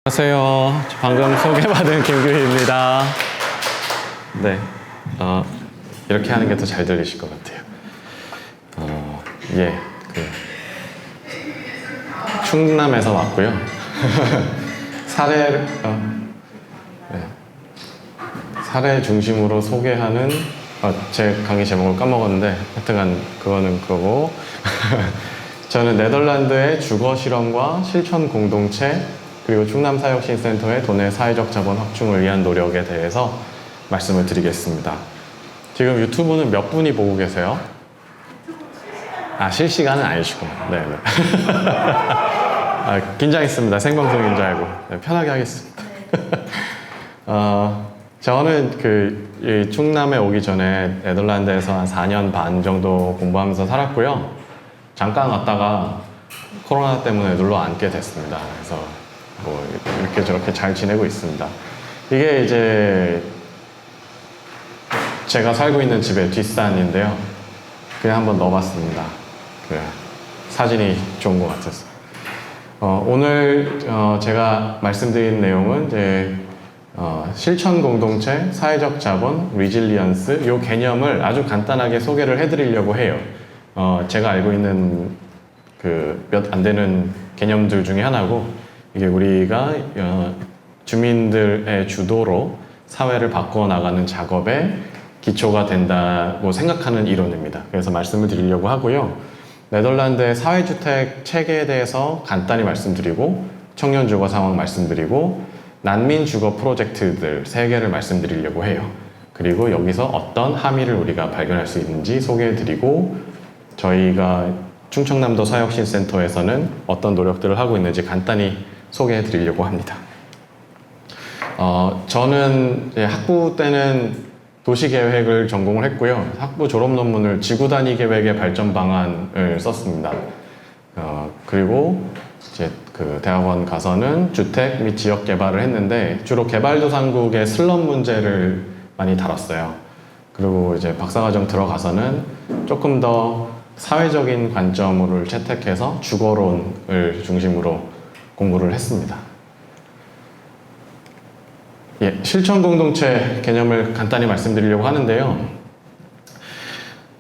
안녕하세요. 방금 소개받은 김규희입니다. 네, 이렇게 하는 게 더 잘 들리실 것 같아요. 예, 충남에서 왔고요. 사례 중심으로 소개하는, 제 강의 제목을 까먹었는데, 하여튼간 그거는 그거고. 저는 네덜란드의 주거 실험과 실천 공동체, 그리고 충남사회혁신센터의 도내 사회적 자본 확충을 위한 노력에 대해서 말씀을 드리겠습니다. 지금 유튜브는 몇 분이 보고 계세요? 실시간은 아니시구나. 네네. 긴장했습니다. 생방송인 줄 알고. 네, 편하게 하겠습니다. 저는 이 충남에 오기 전에 네덜란드에서 한 4년 반 정도 공부하면서 살았고요. 잠깐 왔다가 코로나 때문에 눌러 앉게 됐습니다. 그래서 이렇게 저렇게 잘 지내고 있습니다. 이게 이제 제가 살고 있는 집의 뒷산인데요. 그냥 한번 넣어봤습니다. 사진이 좋은 것 같아서. 오늘 제가 말씀드린 내용은 이제 실천 공동체, 사회적 자본, 리질리언스 이 개념을 아주 간단하게 소개를 해드리려고 해요. 제가 알고 있는 몇 안 되는 개념들 중에 하나고, 이게 우리가 주민들의 주도로 사회를 바꿔 나가는 작업에 기초가 된다고 생각하는 이론입니다. 그래서 말씀을 드리려고 하고요. 네덜란드의 사회주택 체계에 대해서 간단히 말씀드리고, 청년 주거 상황 말씀드리고, 난민 주거 프로젝트들 3개를 말씀드리려고 해요. 그리고 여기서 어떤 함의를 우리가 발견할 수 있는지 소개해드리고, 저희가 충청남도 사회혁신센터에서는 어떤 노력들을 하고 있는지 간단히 소개해 드리려고 합니다. 저는 학부 때는 도시계획을 전공을 했고요. 학부 졸업 논문을 지구단위 계획의 발전 방안을 썼습니다. 그리고 이제 대학원 가서는 주택 및 지역 개발을 했는데, 주로 개발도상국의 슬럼 문제를 많이 다뤘어요. 그리고 이제 박사과정 들어가서는 조금 더 사회적인 관점을 채택해서 주거론을 중심으로 공부를 했습니다. 실천 공동체 개념을 간단히 말씀드리려고 하는데요.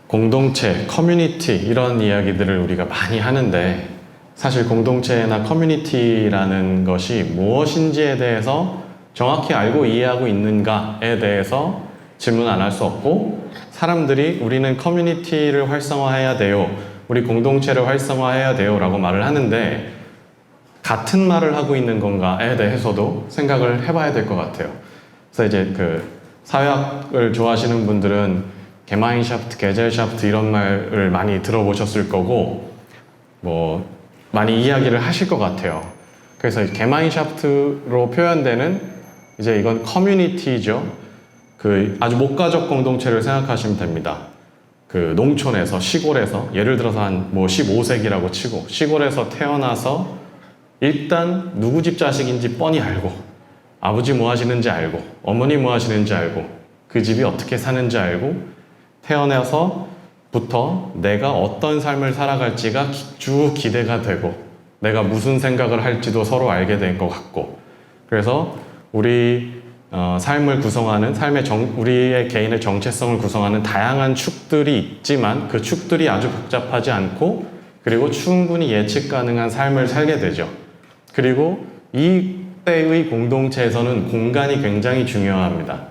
공동체, 커뮤니티 이런 이야기들을 우리가 많이 하는데, 사실 공동체나 커뮤니티라는 것이 무엇인지에 대해서 정확히 알고 이해하고 있는가에 대해서 질문 안 할 수 없고, 사람들이 우리는 커뮤니티를 활성화해야 돼요, 우리 공동체를 활성화해야 돼요 라고 말을 하는데, 같은 말을 하고 있는 건가에 대해서도 생각을 해봐야 될 것 같아요. 그래서 이제 사회학을 좋아하시는 분들은 게마인샤프트, 게젤샤프트 이런 말을 많이 들어보셨을 거고, 많이 이야기를 하실 것 같아요. 그래서 게마인샤프트로 표현되는 이제 이건 커뮤니티죠. 아주 목가적 공동체를 생각하시면 됩니다. 농촌에서, 시골에서, 예를 들어서 한 15세기라고 치고, 시골에서 태어나서 일단 누구 집 자식인지 뻔히 알고, 아버지 뭐 하시는지 알고, 어머니 뭐 하시는지 알고, 그 집이 어떻게 사는지 알고, 태어나서부터 내가 어떤 삶을 살아갈지가 쭉 기대가 되고, 내가 무슨 생각을 할지도 서로 알게 된 것 같고, 그래서 우리 삶을 구성하는, 우리의 개인의 정체성을 구성하는 다양한 축들이 있지만, 그 축들이 아주 복잡하지 않고, 그리고 충분히 예측 가능한 삶을 살게 되죠. 그리고 이때의 공동체에서는 공간이 굉장히 중요합니다.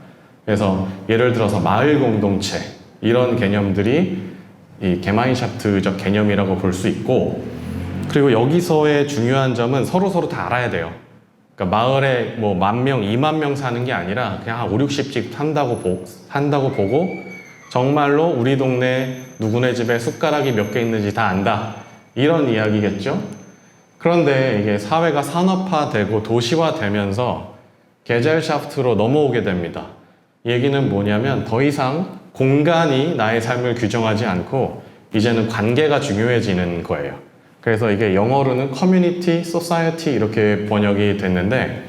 그래서 예를 들어서 마을 공동체 이런 개념들이 이 게마인샤프트적 개념이라고 볼 수 있고, 그리고 여기서의 중요한 점은 서로 다 알아야 돼요. 그러니까 마을에 10,000명, 20,000명 사는 게 아니라 그냥 한 5, 60집 산다고 보고, 정말로 우리 동네 누구네 집에 숟가락이 몇 개 있는지 다 안다, 이런 이야기겠죠. 그런데 이게 사회가 산업화되고 도시화되면서 게젤샤프트로 넘어오게 됩니다. 얘기는 뭐냐면, 더 이상 공간이 나의 삶을 규정하지 않고 이제는 관계가 중요해지는 거예요. 그래서 이게 영어로는 커뮤니티, 소사이어티 이렇게 번역이 됐는데,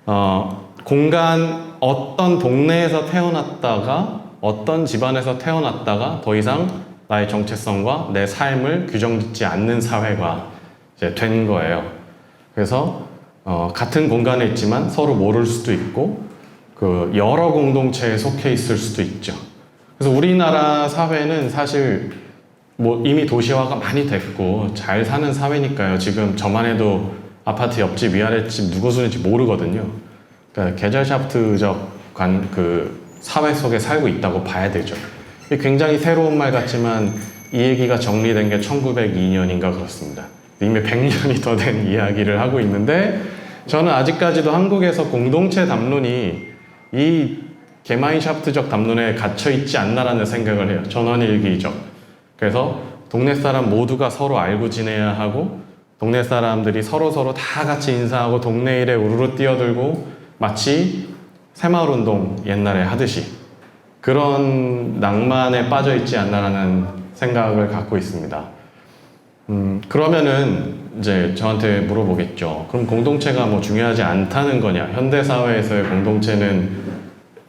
어떤 동네에서 태어났다가, 어떤 집안에서 태어났다가 더 이상 나의 정체성과 내 삶을 규정짓지 않는 사회가 이제 된 거예요. 그래서 같은 공간에 있지만 서로 모를 수도 있고 그 여러 공동체에 속해 있을 수도 있죠. 그래서 우리나라 사회는 사실 뭐 이미 도시화가 많이 됐고 잘 사는 사회니까요. 지금 저만 해도 아파트 옆집 위아랫집 누구 수는지 모르거든요. 그러니까 게젤샤프트적 그 사회 속에 살고 있다고 봐야 되죠. 굉장히 새로운 말 같지만 이 얘기가 정리된 게 1902년인가 그렇습니다. 이미 100년이 더 된 이야기를 하고 있는데 저는 아직까지도 한국에서 공동체 담론이 이 게마인샤프트적 담론에 갇혀 있지 않나라는 생각을 해요. 전원일기적. 그래서 동네 사람 모두가 서로 알고 지내야 하고 동네 사람들이 서로 다 같이 인사하고 동네 일에 우르르 뛰어들고 마치 새마을운동 옛날에 하듯이 그런 낭만에 빠져 있지 않나라는 생각을 갖고 있습니다. 그러면은 이제 저한테 물어보겠죠. 그럼 공동체가 뭐 중요하지 않다는 거냐? 현대사회에서의 공동체는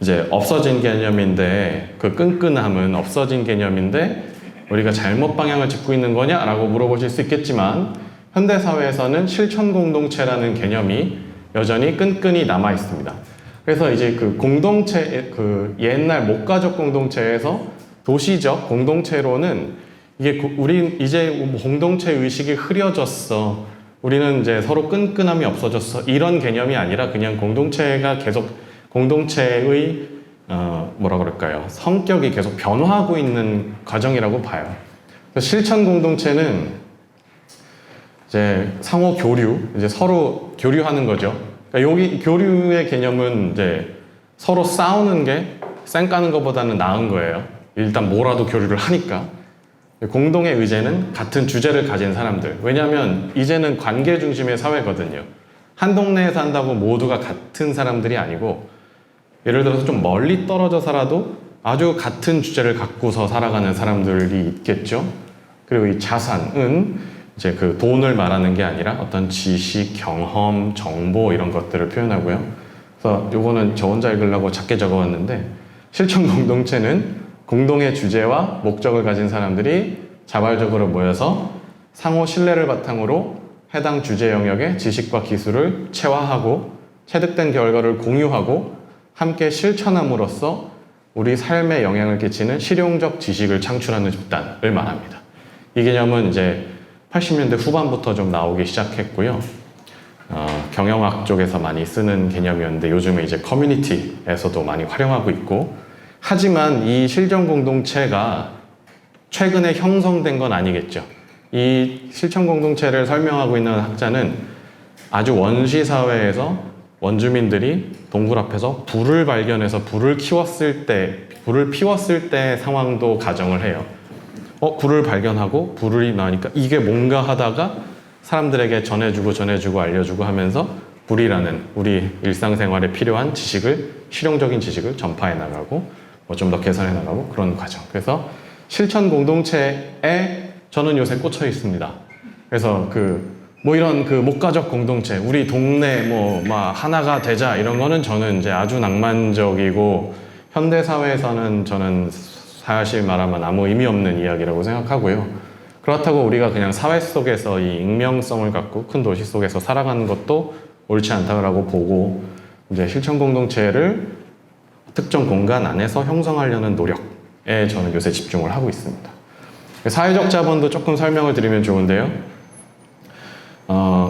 이제 없어진 개념인데 그 끈끈함은 없어진 개념인데 우리가 잘못 방향을 짚고 있는 거냐? 라고 물어보실 수 있겠지만 현대사회에서는 실천 공동체라는 개념이 여전히 끈끈이 남아 있습니다. 그래서 이제 그 공동체, 그 옛날 목가족 공동체에서 도시적 공동체로는 이게 우리 이제 공동체 의식이 흐려졌어. 우리는 이제 서로 끈끈함이 없어졌어. 이런 개념이 아니라 그냥 공동체가 계속 공동체의 뭐라 그럴까요? 성격이 계속 변화하고 있는 과정이라고 봐요. 실천 공동체는 이제 상호 교류, 이제 서로 교류하는 거죠. 그러니까 여기 교류의 개념은 이제 서로 싸우는 게 쌩 까는 것보다는 나은 거예요. 일단 뭐라도 교류를 하니까. 공동의 의제는 같은 주제를 가진 사람들. 왜냐하면 이제는 관계 중심의 사회거든요. 한 동네에 산다고 모두가 같은 사람들이 아니고 예를 들어서 좀 멀리 떨어져 살아도 아주 같은 주제를 갖고서 살아가는 사람들이 있겠죠. 그리고 이 자산은 이제 그 돈을 말하는 게 아니라 어떤 지식, 경험, 정보 이런 것들을 표현하고요. 그래서 요거는 저 혼자 읽으려고 작게 적어왔는데 실천 공동체는 공동의 주제와 목적을 가진 사람들이 자발적으로 모여서 상호 신뢰를 바탕으로 해당 주제 영역의 지식과 기술을 체화하고 체득된 결과를 공유하고 함께 실천함으로써 우리 삶에 영향을 끼치는 실용적 지식을 창출하는 집단을 말합니다. 이 개념은 이제 80년대 후반부터 좀 나오기 시작했고요. 경영학 쪽에서 많이 쓰는 개념이었는데 요즘에 이제 커뮤니티에서도 많이 활용하고 있고 하지만 이 실전 공동체가 최근에 형성된 건 아니겠죠. 이 실천 공동체를 설명하고 있는 학자는 아주 원시 사회에서 원주민들이 동굴 앞에서 불을 발견해서 불을 피웠을 때 상황도 가정을 해요. 불을 발견하고 불이 나니까 이게 뭔가 하다가 사람들에게 전해주고 알려주고 하면서 불이라는 우리 일상생활에 필요한 지식을 실용적인 지식을 전파해 나가고 좀 더 개선해 나가고 그런 과정. 그래서 실천 공동체에 저는 요새 꽂혀 있습니다. 그래서 뭐 이런 목가적 공동체, 우리 동네 막 하나가 되자 이런 거는 저는 이제 아주 낭만적이고 현대 사회에서는 저는 사실 말하면 아무 의미 없는 이야기라고 생각하고요. 그렇다고 우리가 그냥 사회 속에서 이 익명성을 갖고 큰 도시 속에서 살아가는 것도 옳지 않다고 보고 이제 실천 공동체를 특정 공간 안에서 형성하려는 노력에 저는 요새 집중을 하고 있습니다. 사회적 자본도 조금 설명을 드리면 좋은데요.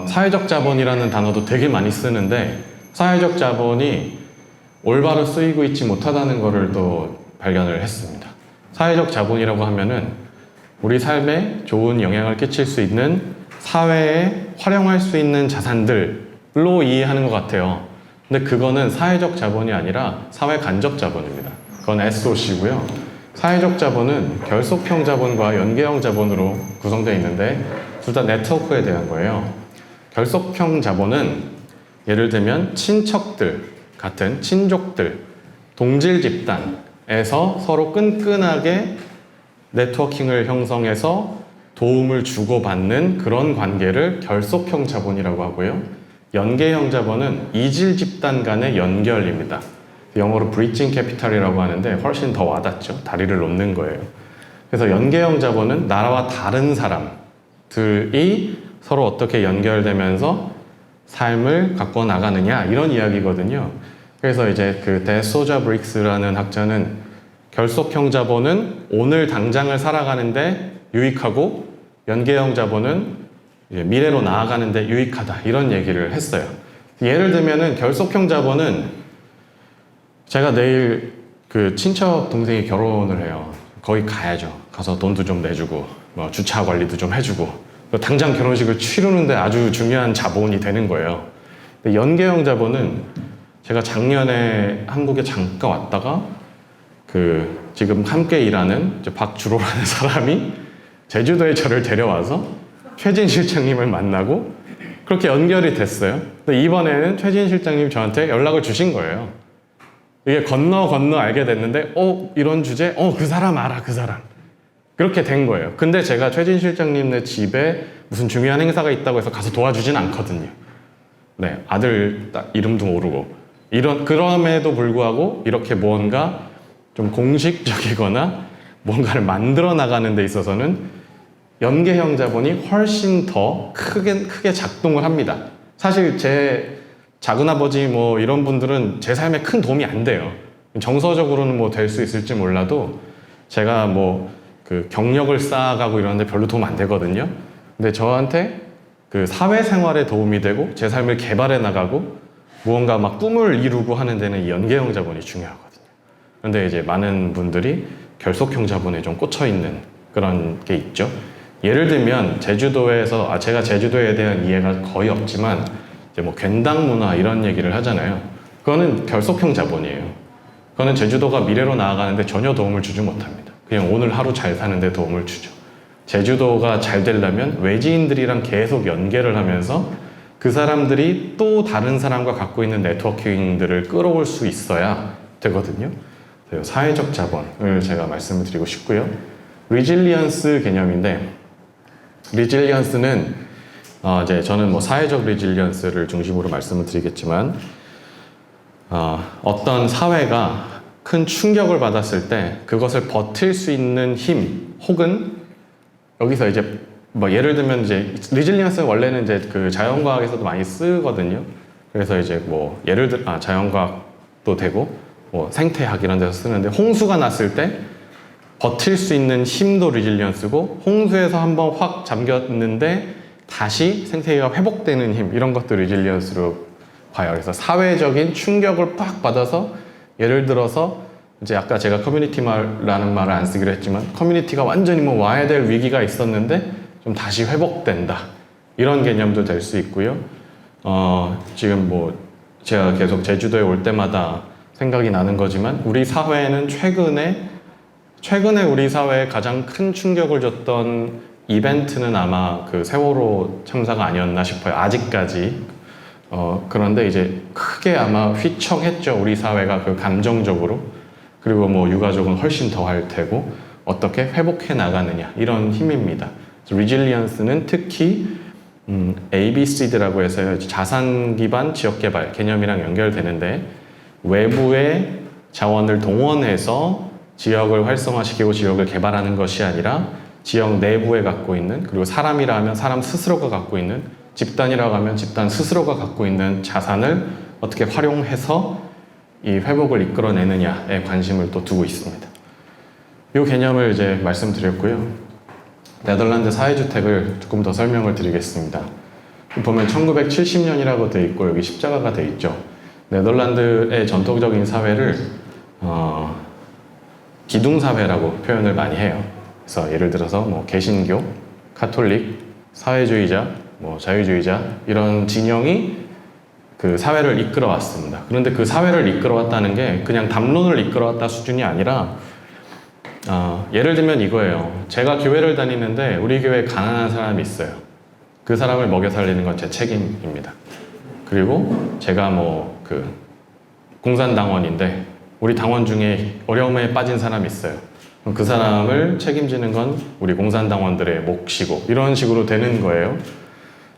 사회적 자본이라는 단어도 되게 많이 쓰는데 사회적 자본이 올바로 쓰이고 있지 못하다는 것을 또 발견을 했습니다. 사회적 자본이라고 하면은 우리 삶에 좋은 영향을 끼칠 수 있는 사회에 활용할 수 있는 자산들로 이해하는 것 같아요. 근데 그거는 사회적 자본이 아니라 사회 간접 자본입니다. 그건 SOC고요. 사회적 자본은 결속형 자본과 연계형 자본으로 구성되어 있는데 둘 다 네트워크에 대한 거예요. 결속형 자본은 예를 들면 친척들 같은 친족들, 동질 집단에서 서로 끈끈하게 네트워킹을 형성해서 도움을 주고받는 그런 관계를 결속형 자본이라고 하고요. 연계형 자본은 이질 집단 간의 연결입니다. 영어로 브리징 캐피탈이라고 하는데 훨씬 더 와닿죠. 다리를 놓는 거예요. 그래서 연계형 자본은 나라와 다른 사람들이 서로 어떻게 연결되면서 삶을 갖고 나가느냐 이런 이야기거든요. 그래서 이제 그 데소자 브릭스라는 학자는 결속형 자본은 오늘 당장을 살아가는데 유익하고 연계형 자본은 이제 미래로 나아가는데 유익하다 이런 얘기를 했어요. 예를 들면은 결속형 자본은 제가 내일 그 친척 동생이 결혼을 해요. 거기 가야죠. 가서 돈도 좀 내주고 뭐 주차 관리도 좀 해주고 당장 결혼식을 치르는데 아주 중요한 자본이 되는 거예요. 근데 연계형 자본은 제가 작년에 한국에 잠깐 왔다가 그 지금 함께 일하는 이제 박주로라는 사람이 제주도에 저를 데려와서 최진 실장님을 만나고 그렇게 연결이 됐어요. 근데 이번에는 최진 실장님이 저한테 연락을 주신 거예요. 이게 건너 알게 됐는데 이런 주제? 그 사람 알아 그 사람. 그렇게 된 거예요. 근데 제가 최진 실장님네 집에 무슨 중요한 행사가 있다고 해서 가서 도와주진 않거든요. 네, 아들 이름도 모르고 그럼에도 불구하고 이렇게 뭔가 좀 공식적이거나 뭔가를 만들어 나가는 데 있어서는 연계형 자본이 훨씬 더 크게 작동을 합니다. 사실 제 작은아버지 뭐 이런 분들은 제 삶에 큰 도움이 안 돼요. 정서적으로는 뭐 될 수 있을지 몰라도 제가 뭐 그 경력을 쌓아가고 이러는데 별로 도움 안 되거든요. 근데 저한테 그 사회생활에 도움이 되고 제 삶을 개발해 나가고 무언가 막 꿈을 이루고 하는 데는 이 연계형 자본이 중요하거든요. 그런데 이제 많은 분들이 결속형 자본에 좀 꽂혀 있는 그런 게 있죠. 예를 들면 제주도에서 제가 제주도에 대한 이해가 거의 없지만 이제 뭐 괜당 문화 이런 얘기를 하잖아요. 그거는 결속형 자본이에요. 그거는 제주도가 미래로 나아가는데 전혀 도움을 주지 못합니다. 그냥 오늘 하루 잘 사는데 도움을 주죠. 제주도가 잘 되려면 외지인들이랑 계속 연계를 하면서 그 사람들이 또 다른 사람과 갖고 있는 네트워킹들을 끌어올 수 있어야 되거든요. 사회적 자본을 제가 말씀을 드리고 싶고요. 리질리언스 개념인데 리질리언스는 이제 저는 뭐 사회적 리질리언스를 중심으로 말씀을 드리겠지만 어떤 사회가 큰 충격을 받았을 때 그것을 버틸 수 있는 힘 혹은 여기서 이제 뭐 예를 들면 이제 리질리언스는 원래는 이제 그 자연과학에서도 많이 쓰거든요. 그래서 이제 뭐 예를 들어 자연과학도 되고 뭐 생태학 이런 데서 쓰는데 홍수가 났을 때 버틸 수 있는 힘도 리질리언스고 홍수에서 한번 확 잠겼는데 다시 생태계가 회복되는 힘 이런 것도 리질리언스로 봐요. 그래서 사회적인 충격을 팍 받아서 예를 들어서 이제 아까 제가 커뮤니티라는 말을 안 쓰기로 했지만 커뮤니티가 완전히 뭐 와야 될 위기가 있었는데 좀 다시 회복된다 이런 개념도 될 수 있고요. 지금 뭐 제가 계속 제주도에 올 때마다 생각이 나는 거지만 우리 사회는 최근에 우리 사회에 가장 큰 충격을 줬던 이벤트는 아마 그 세월호 참사가 아니었나 싶어요. 아직까지. 그런데 이제 크게 아마 휘청했죠. 우리 사회가 그 감정적으로. 그리고 뭐 유가족은 훨씬 더 할 테고 어떻게 회복해 나가느냐 이런 힘입니다. 리질리언스는 특히 ABCD라고 해서 자산 기반 지역 개발 개념이랑 연결되는데 외부의 자원을 동원해서 지역을 활성화시키고 지역을 개발하는 것이 아니라 지역 내부에 갖고 있는 그리고 사람이라 하면 사람 스스로가 갖고 있는 집단이라고 하면 집단 스스로가 갖고 있는 자산을 어떻게 활용해서 이 회복을 이끌어내느냐에 관심을 또 두고 있습니다. 이 개념을 이제 말씀드렸고요. 네덜란드 사회주택을 조금 더 설명을 드리겠습니다. 보면 1970년이라고 되어 있고 여기 십자가가 되어 있죠. 네덜란드의 전통적인 사회를 기둥사회라고 표현을 많이 해요. 그래서 예를 들어서 뭐 개신교, 카톨릭, 사회주의자, 뭐 자유주의자 이런 진영이 그 사회를 이끌어 왔습니다. 그런데 그 사회를 이끌어 왔다는 게 그냥 담론을 이끌어 왔다 수준이 아니라 예를 들면 이거예요. 제가 교회를 다니는데 우리 교회에 가난한 사람이 있어요. 그 사람을 먹여 살리는 건 제 책임입니다. 그리고 제가 뭐 그 공산당원인데 우리 당원 중에 어려움에 빠진 사람이 있어요. 그럼 그 사람을 책임지는 건 우리 공산당원들의 몫이고 이런 식으로 되는 거예요.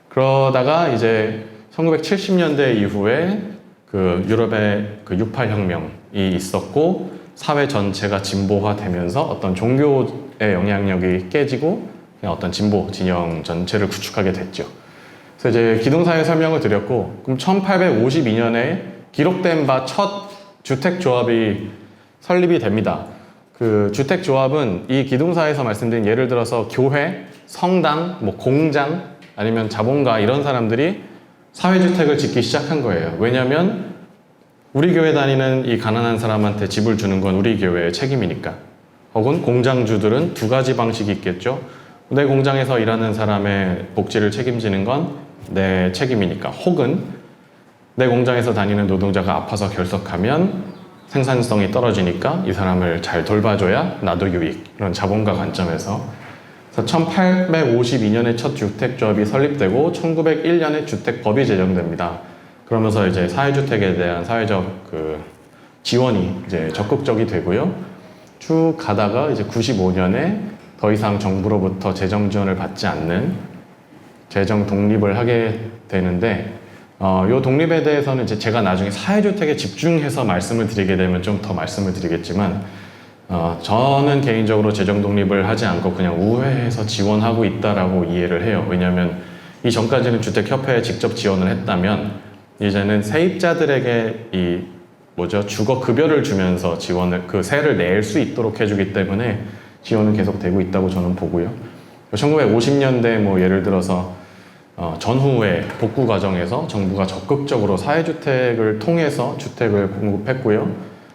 그러다가 이제 1970년대 이후에 그 유럽의 그 유파 혁명이 있었고 사회 전체가 진보화되면서 어떤 종교의 영향력이 깨지고 그냥 어떤 진보 진영 전체를 구축하게 됐죠. 그래서 이제 기동사의 설명을 드렸고, 그럼 1852년에 기록된 바 첫 주택조합이 설립이 됩니다. 그 주택조합은 이 기둥사에서 말씀드린 예를 들어서 교회, 성당, 뭐 공장, 아니면 자본가 이런 사람들이 사회주택을 짓기 시작한 거예요. 왜냐하면 우리 교회 다니는 이 가난한 사람한테 집을 주는 건 우리 교회의 책임이니까. 혹은 공장주들은 두 가지 방식이 있겠죠. 내 공장에서 일하는 사람의 복지를 책임지는 건 내 책임이니까. 혹은 내 공장에서 다니는 노동자가 아파서 결석하면 생산성이 떨어지니까 이 사람을 잘 돌봐줘야 나도 유익. 이런 자본가 관점에서. 그래서 1852년에 첫 주택조합이 설립되고 1901년에 주택법이 제정됩니다. 그러면서 이제 사회주택에 대한 사회적 지원이 이제 적극적이 되고요. 쭉 가다가 이제 95년에 더 이상 정부로부터 재정 지원을 받지 않는 재정 독립을 하게 되는데, 이 독립에 대해서는 이제 제가 나중에 사회주택에 집중해서 말씀을 드리게 되면 좀 더 말씀을 드리겠지만, 저는 개인적으로 재정 독립을 하지 않고 그냥 우회해서 지원하고 있다라고 이해를 해요. 왜냐하면 이 전까지는 주택협회에 직접 지원을 했다면, 이제는 세입자들에게 주거 급여를 주면서 지원을, 그 세를 낼 수 있도록 해주기 때문에 지원은 계속 되고 있다고 저는 보고요. 1950년대 뭐 예를 들어서 전후의 복구 과정에서 정부가 적극적으로 사회주택을 통해서 주택을 공급했고요.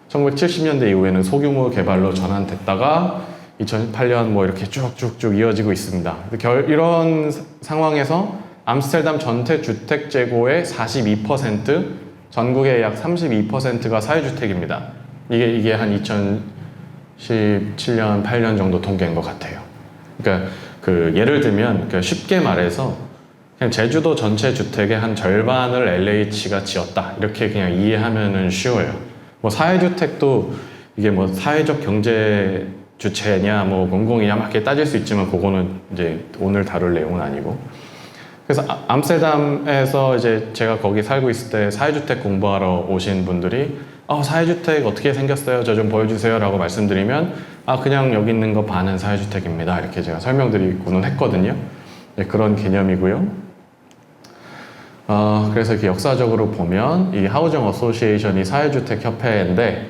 1970년대 이후에는 소규모 개발로 전환됐다가 2008년 뭐 이렇게 쭉쭉쭉 이어지고 있습니다. 이런 상황에서 암스테르담 전체 주택 재고의 42%, 전국의 약 32%가 사회주택입니다. 이게 한 2017년, 8년 정도 통계인 것 같아요. 그러니까 예를 들면 쉽게 말해서 그냥 제주도 전체 주택의 한 절반을 LH가 지었다. 이렇게 그냥 이해하면은 쉬워요. 뭐 사회주택도 이게 뭐 사회적 경제 주체냐, 뭐 공공이냐 막 이렇게 따질 수 있지만 그거는 이제 오늘 다룰 내용은 아니고. 그래서 암스테르담에서 이제 제가 거기 살고 있을 때 사회주택 공부하러 오신 분들이 사회주택 어떻게 생겼어요? 저 좀 보여주세요 라고 말씀드리면 그냥 여기 있는 거 반은 사회주택입니다. 이렇게 제가 설명드리고는 했거든요. 네, 그런 개념이고요. 그래서 이렇게 역사적으로 보면 이 하우징 어소시에이션이 사회주택 협회인데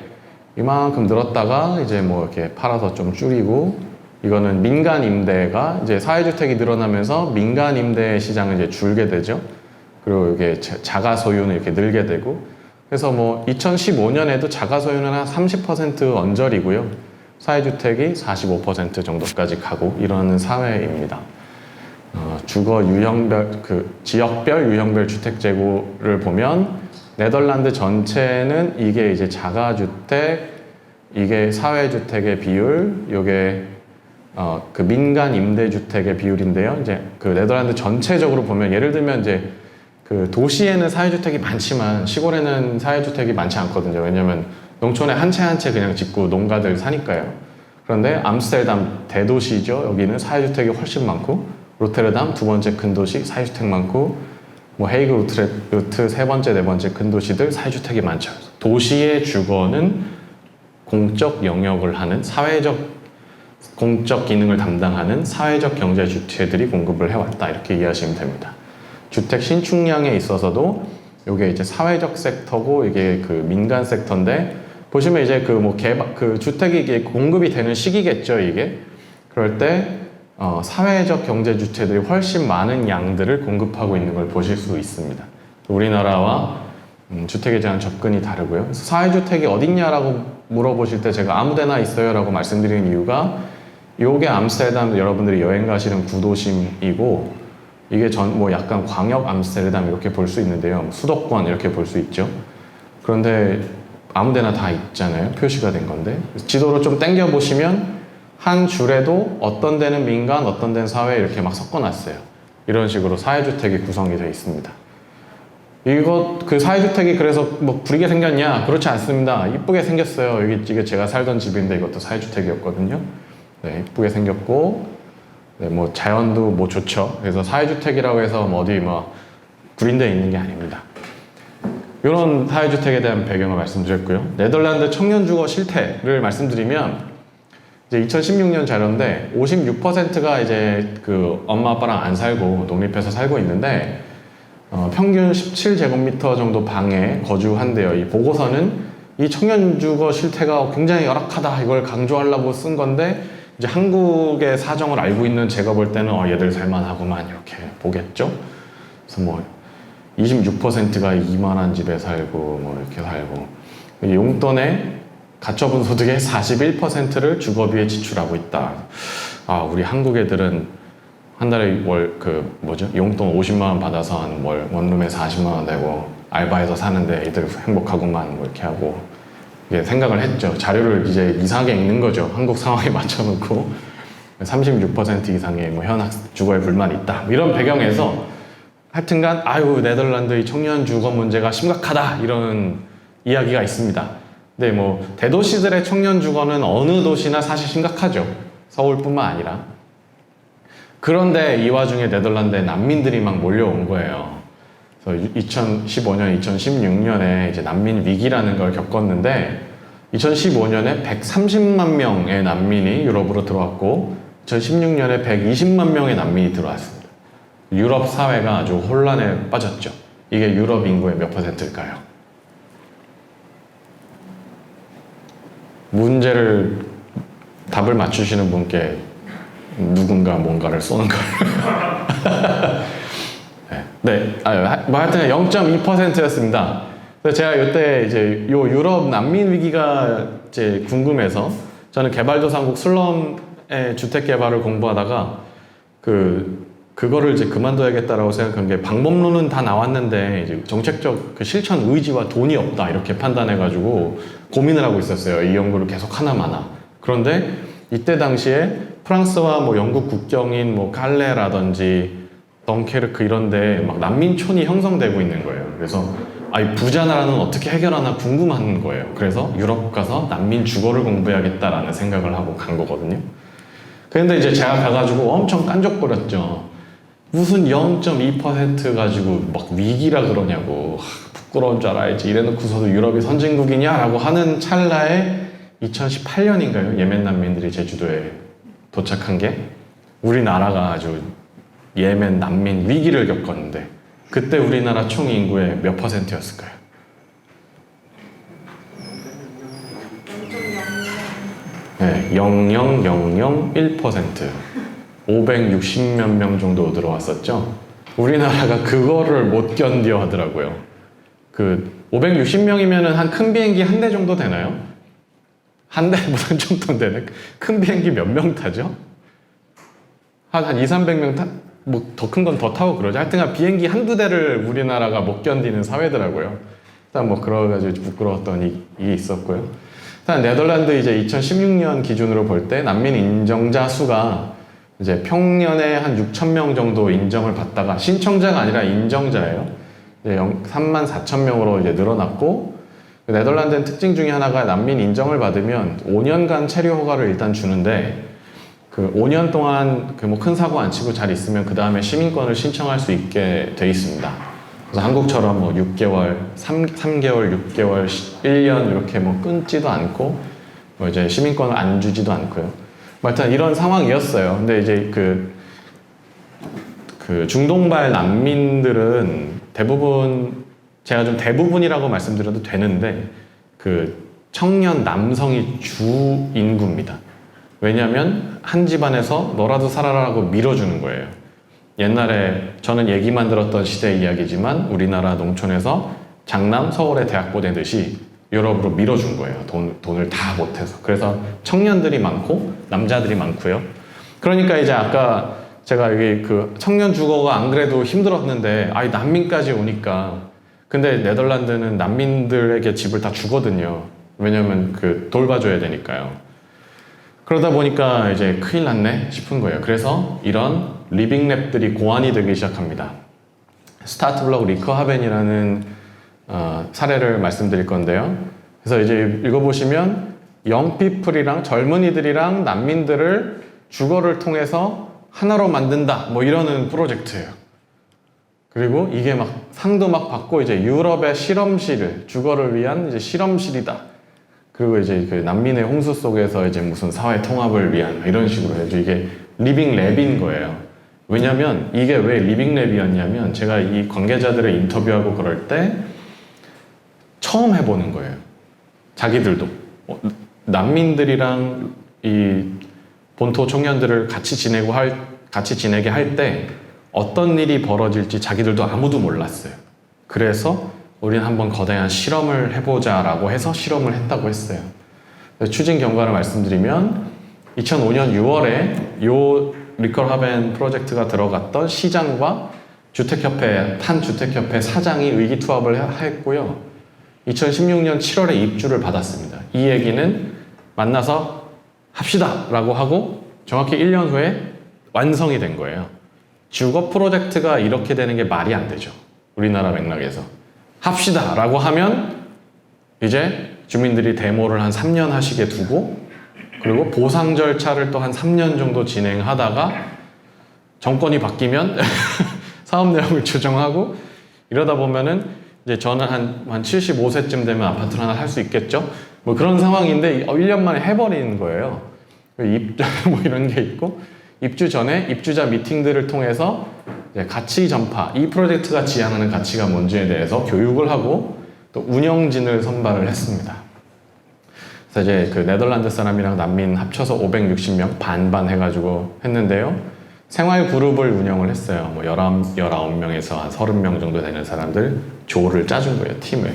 이만큼 늘었다가 이제 뭐 이렇게 팔아서 좀 줄이고, 이거는 민간 임대가 이제 사회주택이 늘어나면서 민간 임대 시장은 이제 줄게 되죠. 그리고 이게 자가 소유는 이렇게 늘게 되고, 그래서 뭐 2015년에도 자가 소유는 한 30% 언저리고요. 사회주택이 45% 정도까지 가고 이러는 사회입니다. 주거 유형별, 지역별 유형별 주택 재고를 보면 네덜란드 전체는 이게 이제 자가주택, 이게 사회주택의 비율, 요게 민간 임대주택의 비율인데요. 이제 네덜란드 전체적으로 보면 예를 들면 이제 도시에는 사회주택이 많지만 시골에는 사회주택이 많지 않거든요. 왜냐면 농촌에 한 채 한 채 그냥 짓고 농가들 사니까요. 그런데 암스테르담 대도시죠. 여기는 사회주택이 훨씬 많고, 로테르담 두 번째 큰 도시 사회주택 많고, 뭐 헤이그, 우트레흐트 세 번째 네 번째 큰 도시들 사회주택이 많죠. 도시의 주거는 공적 영역을 하는 공적 기능을 담당하는 사회적 경제 주체들이 공급을 해왔다, 이렇게 이해하시면 됩니다. 주택 신축량에 있어서도 이게 이제 사회적 섹터고 이게 민간 섹터인데, 보시면 이제 주택이 이게 공급이 되는 시기겠죠, 이게. 그럴 때 사회적 경제 주체들이 훨씬 많은 양들을 공급하고 있는 걸 보실 수 있습니다. 우리나라와 주택에 대한 접근이 다르고요. 그래서 사회주택이 어딨냐라고 물어보실 때 제가 아무데나 있어요 라고 말씀드리는 이유가, 요게 암스테르담 여러분들이 여행 가시는 구도심이고, 이게 약간 광역 암스테르담 이렇게 볼 수 있는데요. 수도권 이렇게 볼 수 있죠. 그런데 아무데나 다 있잖아요. 표시가 된 건데. 지도로 좀 당겨 보시면 한 줄에도 어떤 데는 민간, 어떤 데는 사회 이렇게 막 섞어놨어요. 이런 식으로 사회주택이 구성이 되어 있습니다. 사회주택이 그래서 뭐 부리게 생겼냐? 그렇지 않습니다. 이쁘게 생겼어요. 이게 제가 살던 집인데 이것도 사회주택이었거든요. 네, 이쁘게 생겼고, 네, 뭐 자연도 뭐 좋죠. 그래서 사회주택이라고 해서 어디 구린데 있는 게 아닙니다. 이런 사회주택에 대한 배경을 말씀드렸고요. 네덜란드 청년주거 실태를 말씀드리면, 이제 2016년 자료인데 56%가 이제 엄마 아빠랑 안 살고 독립해서 살고 있는데, 평균 17제곱미터 정도 방에 거주한대요. 이 보고서는 이 청년주거 실태가 굉장히 열악하다 이걸 강조하려고 쓴 건데 이제 한국의 사정을 알고 있는 제가 볼 때는 얘들 살만하구만 이렇게 보겠죠. 그래서 뭐 26%가 이만한 집에 살고 뭐 이렇게 살고 용돈의 가처분 소득의 41%를 주거비에 지출하고 있다. 우리 한국 애들은 한 달에 용돈 50만 원 받아서 한 원룸에 40만 원 내고 알바해서 사는데 애들 행복하구만 뭐 이렇게 하고 생각을 했죠. 자료를 이제 이상하게 읽는 거죠. 한국 상황에 맞춰놓고 36% 이상의 현학 주거에 불만이 있다. 이런 배경에서 하여튼간 네덜란드의 청년 주거 문제가 심각하다 이런 이야기가 있습니다. 근데 대도시들의 청년 주거는 어느 도시나 사실 심각하죠. 서울뿐만 아니라. 그런데 이 와중에 네덜란드에 난민들이 막 몰려온 거예요. 그래서 2015년, 2016년에 이제 난민 위기라는 걸 겪었는데 2015년에 130만 명의 난민이 유럽으로 들어왔고 2016년에 120만 명의 난민이 들어왔습니다. 유럽 사회가 아주 혼란에 빠졌죠. 이게 유럽 인구의 몇 %일까요? 답을 맞추시는 분께 누군가 뭔가를 쏘는 거예요. 하여튼 0.2%였습니다. 그래서 제가 이때 이제 유럽 난민 위기가 이제 궁금해서 저는 개발도상국 슬럼의 주택 개발을 공부하다가 그거를 이제 그만둬야겠다라고 생각한 게 방법론은 다 나왔는데 이제 정책적 실천 의지와 돈이 없다 이렇게 판단해가지고 고민을 하고 있었어요. 이 연구를 계속 하나마나. 그런데 이때 당시에 프랑스와 영국 국경인 칼레라든지 덩케르크 이런데 막 난민촌이 형성되고 있는 거예요. 그래서 부자 나라는 어떻게 해결하나 궁금한 거예요. 그래서 유럽 가서 난민 주거를 공부해야겠다라는 생각을 하고 간 거거든요. 그런데 이제 제가 가가지고 엄청 깐족거렸죠. 무슨 0.2% 가지고 막 위기라 그러냐고 부끄러운 줄 알아야지 이래놓고서도 유럽이 선진국이냐라고 하는 찰나에 2018년인가요? 예멘 난민들이 제주도에 도착한 게 우리나라가 아주 예멘 난민 위기를 겪었는데 그때 우리나라 총 인구의 몇 %였을까요? 0.001%. 560몇 명 정도 들어왔었죠. 우리나라가 그거를 못 견뎌 하더라고요. 560명이면은 한 큰 비행기 한 대 정도 되나요? 한 대보다 좀 더 되네. 큰 비행기 몇 명 타죠? 한 2, 300명 더 큰 건 더 타고 그러죠. 하여튼 비행기 한두 대를 우리나라가 못 견디는 사회더라고요. 일단 그래가지고 부끄러웠던 일이 있었고요. 일단 네덜란드 이제 2016년 기준으로 볼 때 난민 인정자 수가 이제 평년에 한 6천 명 정도 인정을 받다가 신청자가 아니라 인정자예요. 이제 3만 4천 명으로 이제 늘어났고 네덜란드의 특징 중에 하나가 난민 인정을 받으면 5년간 체류 허가를 일단 주는데 5년 동안 큰 사고 안 치고 잘 있으면 그 다음에 시민권을 신청할 수 있게 돼 있습니다. 그래서 한국처럼 6개월, 3개월, 6개월, 1년 이렇게 끊지도 않고 이제 시민권을 안 주지도 않고요. 하여튼 이런 상황이었어요. 근데 이제 중동발 난민들은 대부분 제가 좀 대부분이라고 말씀드려도 되는데 청년 남성이 주 인구입니다. 왜냐하면 한 집안에서 너라도 살아라라고 밀어주는 거예요. 옛날에 저는 얘기만 들었던 시대의 이야기지만 우리나라 농촌에서 장남 서울에 대학 보내듯이 유럽으로 밀어준 거예요. 돈을 다 못해서. 그래서 청년들이 많고 남자들이 많고요. 그러니까 이제 아까 제가 여기 청년 주거가 안 그래도 힘들었는데 난민까지 오니까 근데 네덜란드는 난민들에게 집을 다 주거든요. 왜냐면 돌봐줘야 되니까요. 그러다 보니까 이제 큰일 났네 싶은 거예요. 그래서 이런 리빙랩들이 고안이 되기 시작합니다. 스타트블럭 리커하벤이라는 사례를 말씀드릴 건데요. 그래서 이제 읽어보시면 영피플이랑 젊은이들이랑 난민들을 주거를 통해서 하나로 만든다 이러는 프로젝트예요. 그리고 이게 상도 받고 이제 유럽의 실험실, 주거를 위한 이제 실험실이다. 그리고 이제 난민의 홍수 속에서 이제 무슨 사회 통합을 위한 이런 식으로 해서 이게 리빙 랩인 거예요. 왜냐면 이게 왜 리빙랩이었냐면 제가 이 관계자들을 인터뷰하고 그럴 때 처음 해보는 거예요. 자기들도 난민들이랑 이 본토 청년들을 같이 지내게 할 때 어떤 일이 벌어질지 자기들도 아무도 몰랐어요. 그래서 우리는 한번 거대한 실험을 해보자라고 해서 실험을 했다고 했어요. 추진 경과를 말씀드리면 2005년 6월에 요 리컬하벤 프로젝트가 들어갔던 시장과 한 주택협회 사장이 의기투합을 했고요. 2016년 7월에 입주를 받았습니다. 이 얘기는 만나서 합시다 라고 하고 정확히 1년 후에 완성이 된 거예요. 주거 프로젝트가 이렇게 되는 게 말이 안 되죠. 우리나라 맥락에서. 합시다 라고 하면 이제 주민들이 데모를 한 3년 하시게 두고 그리고 보상 절차를 또 한 3년 정도 진행하다가 정권이 바뀌면 사업 내용을 조정하고 이러다 보면은 이제 저는 한 75세쯤 되면 아파트를 하나 살 수 있겠죠? 뭐 그런 상황인데 1년 만에 해버리는 거예요. 뭐 이런 게 있고 입주 전에 입주자 미팅들을 통해서 이제 가치 전파, 이 프로젝트가 지향하는 가치가 뭔지에 대해서 교육을 하고 또 운영진을 선발을 했습니다. 그래서 이제 그 네덜란드 사람이랑 난민 합쳐서 560명 반반 해가지고 했는데요. 생활 그룹을 운영을 했어요. 뭐 19명에서 한 30명 정도 되는 사람들 조를 짜준 거예요, 팀을.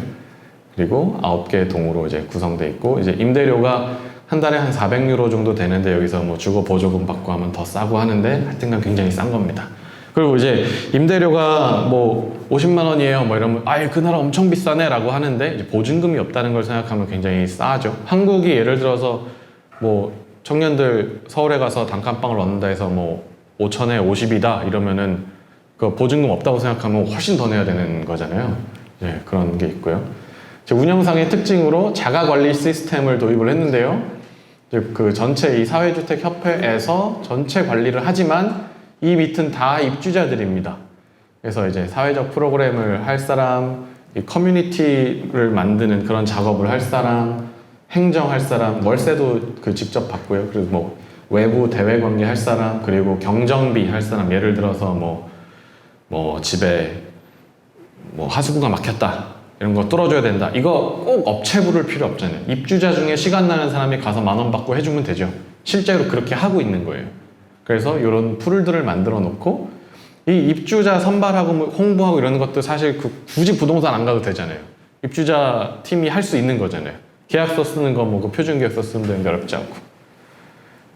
그리고 9개의 동으로 이제 구성돼 있고, 이제 임대료가 한 달에 한 400유로 정도 되는데 여기서 뭐 주거 보조금 받고 하면 더 싸고 하는데 하여튼간 굉장히 싼 겁니다. 그리고 이제 임대료가 뭐 50만 원이에요 뭐 이러면 아예 그 나라 엄청 비싸네 라고 하는데 이제 보증금이 없다는 걸 생각하면 굉장히 싸죠. 한국이 예를 들어서 뭐 청년들 서울에 가서 단칸방을 얻는다 해서 뭐 5천에 50이다 이러면은 그 보증금 없다고 생각하면 훨씬 더 내야 되는 거잖아요. 네, 그런 게 있고요. 운영상의 특징으로 자가 관리 시스템을 도입을 했는데요. 그 전체 이 사회주택 협회에서 전체 관리를 하지만 이 밑은 다 입주자들입니다. 그래서 이제 사회적 프로그램을 할 사람, 이 커뮤니티를 만드는 그런 작업을 할 사람, 행정할 사람, 월세도 그 직접 받고요. 그리고 뭐 외부 대외 관계 할 사람, 그리고 경정비 할 사람, 예를 들어서 뭐 집에 뭐 하수구가 막혔다. 이런 거 뚫어줘야 된다. 이거 꼭 업체 부를 필요 없잖아요. 입주자 중에 시간 나는 사람이 가서 10,000원 받고 해주면 되죠. 실제로 그렇게 하고 있는 거예요. 그래서 이런 풀들을 만들어 놓고 이 입주자 선발하고 홍보하고 이런 것도 사실 굳이 부동산 안 가도 되잖아요. 입주자 팀이 할 수 있는 거잖아요. 계약서 쓰는 거 뭐 그 표준 계약서 쓰면 되는데 어렵지 않고.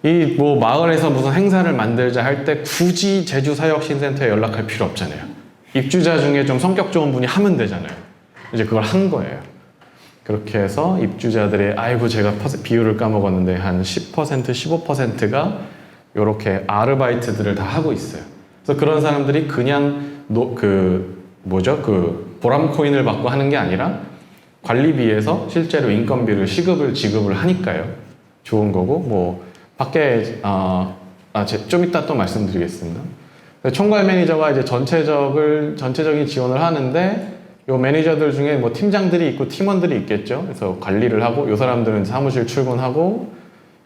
이 뭐 마을에서 무슨 행사를 만들자 할 때 굳이 제주사역신센터에 연락할 필요 없잖아요. 입주자 중에 좀 성격 좋은 분이 하면 되잖아요. 이제 그걸 한 거예요. 그렇게 해서 입주자들의 아이고 제가 비율을 까먹었는데 한 10%, 15%가 이렇게 아르바이트들을 다 하고 있어요. 그래서 그런 사람들이 그냥 보람 코인을 받고 하는 게 아니라 관리비에서 실제로 인건비를 지급을 하니까요. 좋은 거고 뭐 밖에 좀 이따 또 말씀드리겠습니다. 총괄 매니저가 이제 전체적인 지원을 하는데 요 매니저들 중에 뭐 팀장들이 있고 팀원들이 있겠죠. 그래서 관리를 하고 요 사람들은 사무실 출근하고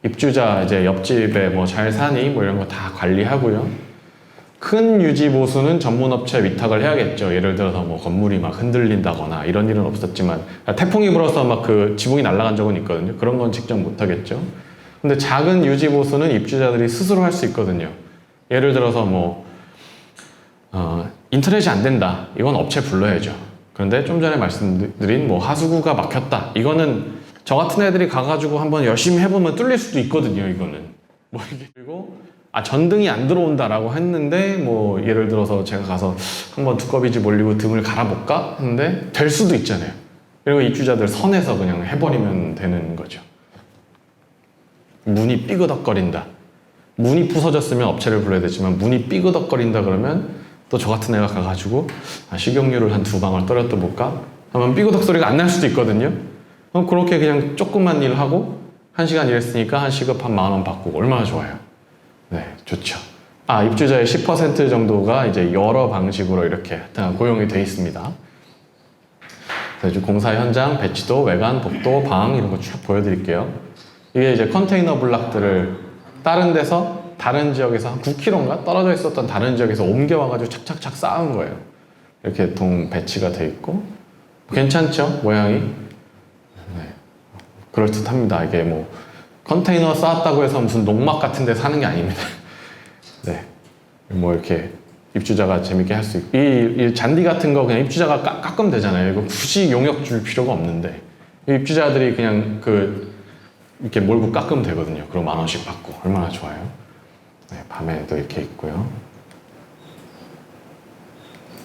입주자 이제 옆집에 뭐 잘 사니 뭐 이런 거 다 관리하고요. 큰 유지 보수는 전문업체 위탁을 해야겠죠. 예를 들어서 뭐 건물이 막 흔들린다거나 이런 일은 없었지만 태풍이 불어서 막 그 지붕이 날아간 적은 있거든요. 그런 건 직접 못 하겠죠. 근데 작은 유지 보수는 입주자들이 스스로 할 수 있거든요. 예를 들어서 뭐 인터넷이 안 된다. 이건 업체 불러야죠. 그런데 좀 전에 말씀드린 뭐 하수구가 막혔다. 이거는 저 같은 애들이 가가지고 한번 열심히 해보면 뚫릴 수도 있거든요. 이거는 뭐 이게 그리고 전등이 안 들어온다라고 했는데 뭐 예를 들어서 제가 가서 한번 두꺼비지 몰리고 등을 갈아볼까 했는데 될 수도 있잖아요. 그리고 입주자들 선에서 그냥 해버리면 되는 거죠. 문이 삐그덕거린다. 문이 부서졌으면 업체를 불러야 되지만 문이 삐그덕거린다 그러면 또 저 같은 애가 가가지고 식용유를 한 2방울 떨어뜨려 볼까? 하면 삐그덕 소리가 안 날 수도 있거든요. 그럼 그렇게 그냥 조금만 일하고 1시간 일했으니까 한 시급 한 10,000원 받고 얼마나 좋아요. 네, 좋죠. 입주자의 10% 정도가 이제 여러 방식으로 이렇게 고용이 돼 있습니다. 그래서 공사 현장, 배치도, 외관, 복도, 방 이런 거 쭉 보여드릴게요. 이게 이제 컨테이너 블락들을 다른 데서 다른 지역에서 한 9km인가 떨어져 있었던 다른 지역에서 옮겨와가지고 착착착 쌓은 거예요. 이렇게 동 배치가 돼 있고 괜찮죠? 모양이? 네. 그럴듯합니다. 이게 뭐 컨테이너 쌓았다고 해서 무슨 농막 같은 데 사는 게 아닙니다. 네. 뭐 이렇게 입주자가 재밌게 할 수 있고 이 잔디 같은 거 그냥 입주자가 깎으면 되잖아요. 이거 굳이 용역 줄 필요가 없는데 입주자들이 그냥 이렇게 몰고 깎으면 되거든요. 그럼 10,000원씩 받고 얼마나 좋아요. 네, 밤에도 이렇게 있고요.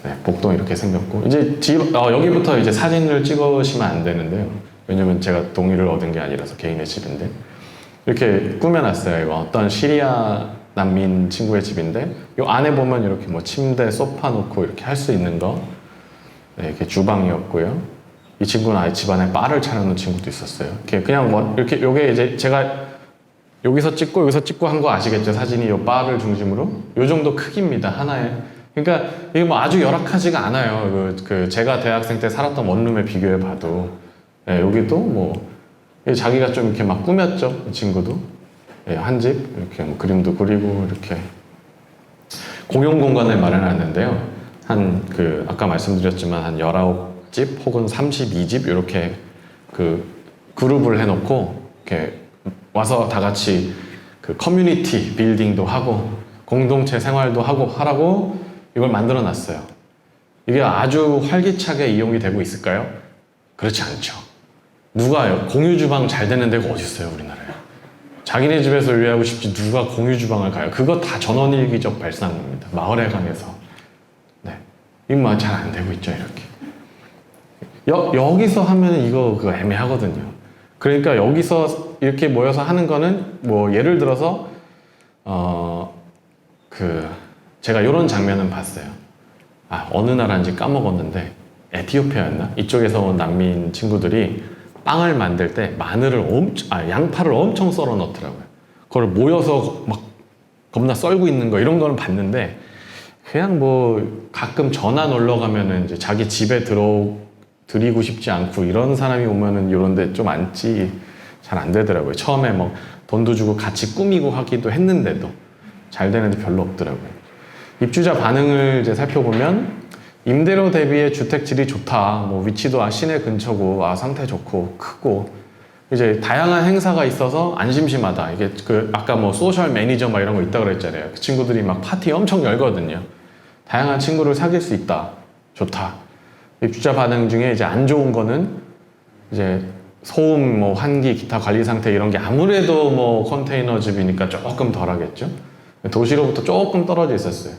네, 복도 이렇게 생겼고 이제 여기부터 이제 사진을 찍으시면 안 되는데요. 왜냐면 제가 동의를 얻은 게 아니라서 개인의 집인데 이렇게 꾸며놨어요. 이거 어떤 시리아 난민 친구의 집인데 이 안에 보면 이렇게 뭐 침대, 소파 놓고 이렇게 할 수 있는 거 네, 이렇게 주방이었고요. 이 친구는 아예 집안에 바를 차려놓은 친구도 있었어요. 이렇게 그냥 뭐 이렇게 요게 이제 제가 여기서 찍고 한 거 아시겠죠? 사진이 요 바를 중심으로 요 정도 크기입니다. 하나에. 그러니까 이게 뭐 아주 열악하지가 않아요. 제가 대학생 때 살았던 원룸에 비교해 봐도 네, 여기도 뭐 자기가 좀 이렇게 막 꾸몄죠. 이 친구도 네, 한 집 이렇게 뭐 그림도 그리고 이렇게 공용 공간을 마련했는데요. 아까 말씀드렸지만 한 19집 혹은 32집 이렇게 그룹을 해놓고 이렇게 와서 다 같이 커뮤니티 빌딩도 하고 공동체 생활도 하라고 이걸 만들어 놨어요. 이게 아주 활기차게 이용이 되고 있을까요? 그렇지 않죠. 누가 공유 주방 잘 되는 데가 어디 있어요, 우리나라에? 자기네 집에서 요리하고 싶지 누가 공유 주방을 가요? 그거 다 전원일기적 발상입니다. 마을에 관해서. 네. 이거 잘 안 되고 있죠, 이렇게. 여기서 하면 이거 애매하거든요. 그러니까 여기서 이렇게 모여서 하는 거는 뭐 예를 들어서 제가 이런 장면은 봤어요. 어느 나라인지 까먹었는데 에티오피아였나? 이쪽에서 온 난민 친구들이 빵을 만들 때 양파를 엄청 썰어 넣더라고요. 그걸 모여서 막 겁나 썰고 있는 거 이런 거는 봤는데 그냥 뭐 가끔 전화 놀러 가면은 이제 자기 집에 드리고 싶지 않고 이런 사람이 오면은 이런데 좀 앉지 잘 안 되더라고요. 처음에 뭐 돈도 주고 같이 꾸미고 하기도 했는데도 잘 되는데 별로 없더라고요. 입주자 반응을 이제 살펴보면 임대료 대비의 주택 질이 좋다. 뭐 위치도 시내 근처고 상태 좋고 크고 이제 다양한 행사가 있어서 안 심심하다. 이게 아까 뭐 소셜 매니저 막 이런 거 있다 그랬잖아요. 그 친구들이 막 파티 엄청 열거든요. 다양한 친구를 사귈 수 있다. 좋다. 입주자 반응 중에 이제 안 좋은 거는 이제 소음, 뭐 환기, 기타 관리 상태 이런 게 아무래도 뭐 컨테이너 집이니까 조금 덜하겠죠. 도시로부터 조금 떨어져 있었어요.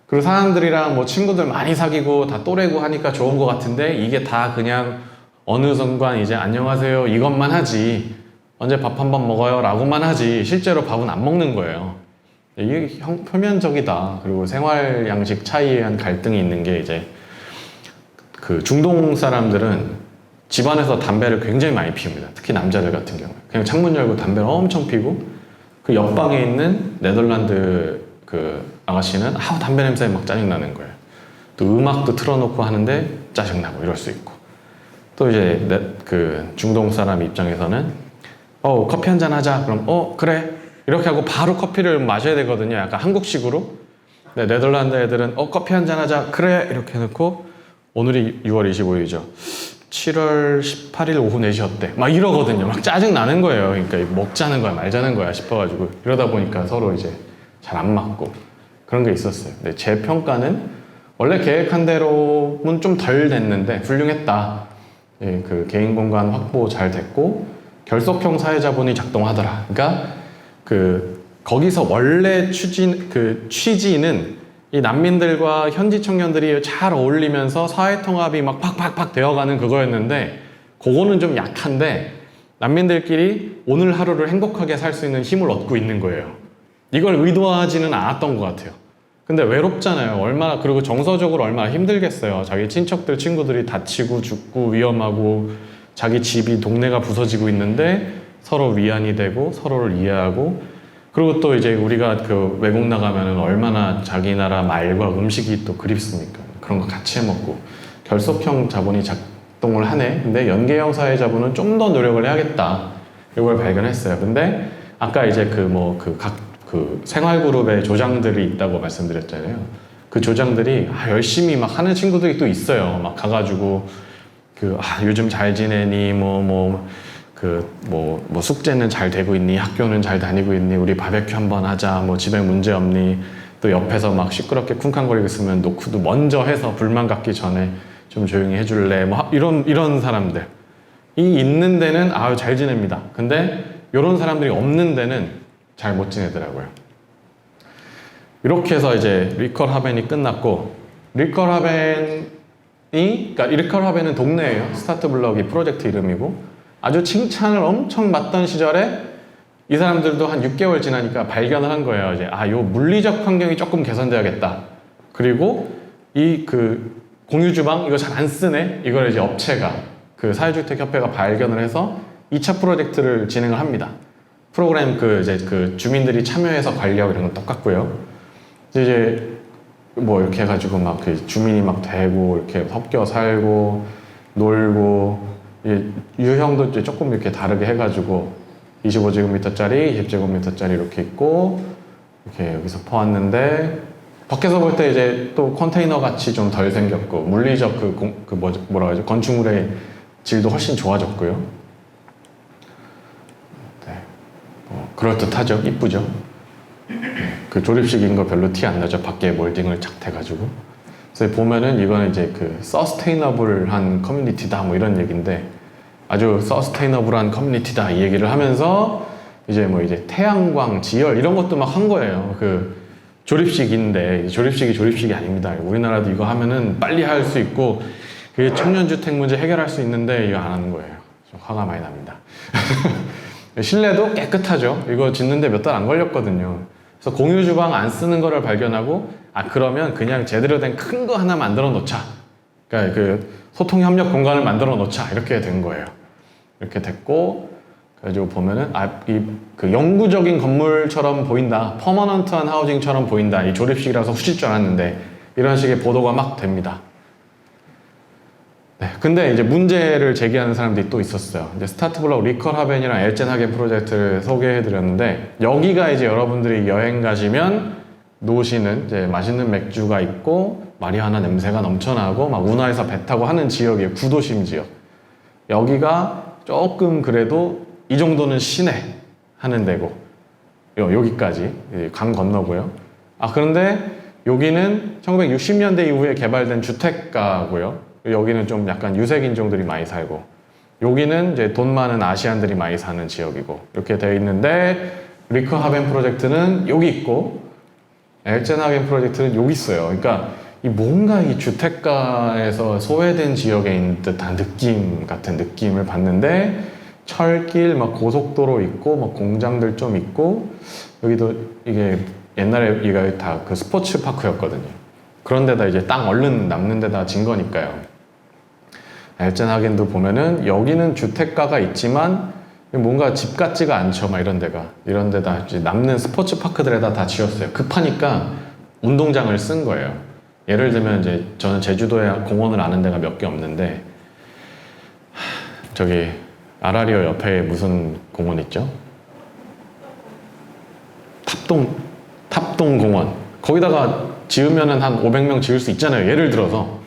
그리고 사람들이랑 뭐 친구들 많이 사귀고 다 또래고 하니까 좋은 것 같은데 이게 다 그냥 어느 순간 이제 안녕하세요 이것만 하지 언제 밥 한 번 먹어요 라고만 하지 실제로 밥은 안 먹는 거예요. 이게 표면적이다. 그리고 생활 양식 차이에 한 갈등이 있는 게 이제 중동 사람들은 집안에서 담배를 굉장히 많이 피웁니다. 특히 남자들 같은 경우에 그냥 창문 열고 담배를 엄청 피고 그 옆방에 있는 네덜란드 아가씨는 담배 냄새에 막 짜증나는 거예요. 또 음악도 틀어놓고 하는데 짜증나고 이럴 수 있고 또 이제 중동 사람 입장에서는 커피 한잔 하자 그럼 그래 이렇게 하고 바로 커피를 마셔야 되거든요. 약간 한국식으로. 네, 네덜란드 애들은 커피 한잔 하자 그래 이렇게 해놓고 오늘이 6월 25일이죠. 7월 18일 오후 4시 어때? 막 이러거든요. 막 짜증나는 거예요. 그러니까 먹자는 거야 말자는 거야 싶어가지고 이러다 보니까 서로 이제 잘 안 맞고 그런 게 있었어요. 근데 제 평가는 원래 계획한 대로는 좀 덜 됐는데 훌륭했다. 예, 개인 공간 확보 잘 됐고 결속형 사회자본이 작동하더라. 그러니까 거기서 원래 취지는 이 난민들과 현지 청년들이 잘 어울리면서 사회통합이 막 팍팍팍 되어가는 그거였는데 그거는 좀 약한데 난민들끼리 오늘 하루를 행복하게 살 수 있는 힘을 얻고 있는 거예요. 이걸 의도하지는 않았던 것 같아요. 근데 외롭잖아요. 그리고 정서적으로 얼마나 힘들겠어요. 자기 친척들, 친구들이 다치고 죽고 위험하고 자기 집이 동네가 부서지고 있는데 서로 위안이 되고 서로를 이해하고 그리고 또 이제 우리가 외국 나가면은 얼마나 자기 나라 말과 음식이 또 그립습니까? 그런 거 같이 해먹고 결속형 자본이 작동을 하네. 근데 연계형 사회 자본은 좀 더 노력을 해야겠다. 이걸 발견했어요. 근데 아까 이제 각 그 생활그룹의 조장들이 있다고 말씀드렸잖아요. 그 조장들이 열심히 막 하는 친구들이 또 있어요. 막 가가지고 요즘 잘 지내니 숙제는 잘 되고 있니? 학교는 잘 다니고 있니? 우리 바베큐 한번 하자. 뭐 집에 문제 없니? 또 옆에서 막 시끄럽게 쿵쾅거리고 있으면 노크도 먼저 해서 불만 갖기 전에 좀 조용히 해줄래? 뭐 이런 사람들이 있는 데는 잘 지냅니다. 근데 이런 사람들이 없는 데는 잘 못 지내더라고요. 이렇게 해서 이제 리컬 하벤이 끝났고, 리컬 하벤은 동네예요. 스타트 블럭이 프로젝트 이름이고, 아주 칭찬을 엄청 받던 시절에 이 사람들도 한 6개월 지나니까 발견을 한 거예요. 이제 요 물리적 환경이 조금 개선돼야겠다. 그리고 공유 주방 이거 잘 안 쓰네. 이걸 이제 업체가 그 사회주택 협회가 발견을 해서 2차 프로젝트를 진행을 합니다. 프로그램 주민들이 참여해서 관리하고 이런 건 똑같고요. 이제 뭐 이렇게 해가지고 막 주민이 막 되고 이렇게 섞여 살고 놀고, 유형도 이제 조금 이렇게 다르게 해가지고 25제곱미터짜리, 20제곱미터짜리 이렇게 있고, 이렇게 여기서 퍼왔는데 밖에서 볼 때 이제 또 컨테이너 같이 좀 덜 생겼고, 물리적 건축물의 질도 훨씬 좋아졌고요. 그럴듯하죠. 이쁘죠. 그 조립식인 거 별로 티 안 나죠. 밖에 몰딩을 착 대가지고. 그래서 보면은 이거는 이제 서스테이너블한 커뮤니티다 뭐 이런 얘기인데, 아주 서스테이너블한 커뮤니티다 이 얘기를 하면서 이제 태양광, 지열 이런 것도 막 한 거예요. 조립식인데 조립식이 아닙니다. 우리나라도 이거 하면은 빨리 할 수 있고 청년주택 문제 해결할 수 있는데 이거 안 하는 거예요. 좀 화가 많이 납니다. 실내도 깨끗하죠. 이거 짓는데 몇 달 안 걸렸거든요. 그래서 공유 주방 안 쓰는 거를 발견하고, 그러면 그냥 제대로 된 큰 거 하나 만들어 놓자. 그러니까 소통 협력 공간을 만들어 놓자. 이렇게 된 거예요. 이렇게 됐고, 그래가지고 보면은 영구적인 건물처럼 보인다. 퍼머넌트한 하우징처럼 보인다. 이 조립식이라서 후질 줄 알았는데 이런 식의 보도가 막 됩니다. 네, 근데 이제 문제를 제기하는 사람들이 또 있었어요. 이제 스타트블럭 리컬 하벤이랑 엘젠 하겐 프로젝트를 소개해드렸는데, 여기가 이제 여러분들이 여행 가시면 노시는 이제 맛있는 맥주가 있고 마리화나 냄새가 넘쳐나고 막 운하에서 배 타고 하는 지역이에요. 구도심 지역. 여기가 조금 그래도 이 정도는 시내 하는 데고, 여기까지 강 건너고요. 그런데 여기는 1960년대 이후에 개발된 주택가고요. 여기는 좀 약간 유색인종들이 많이 살고, 여기는 이제 돈 많은 아시안들이 많이 사는 지역이고, 이렇게 되어 있는데, 리컬 하벤 프로젝트는 여기 있고, 엘젠 하겐 프로젝트는 여기 있어요. 그러니까 뭔가 이 주택가에서 소외된 지역에 있는 듯한 느낌 같은 느낌을 받는데, 철길, 막 고속도로 있고, 막 공장들 좀 있고, 여기도 이게 옛날에 이가 다 스포츠 파크였거든요. 그런 데다 이제 땅 얼른 남는 데다 진 거니까요. 엘젠 하겐도 보면은 여기는 주택가가 있지만 뭔가 집 같지가 않죠. 막 이런 데다 이제 남는 스포츠 파크들에다 다 지었어요. 급하니까 운동장을 쓴 거예요. 예를 들면 이제 저는 제주도에 공원을 아는 데가 몇 개 없는데, 저기 아라리오 옆에 무슨 공원 있죠? 탑동 공원. 거기다가 지으면은 한 500명 지을 수 있잖아요. 예를 들어서.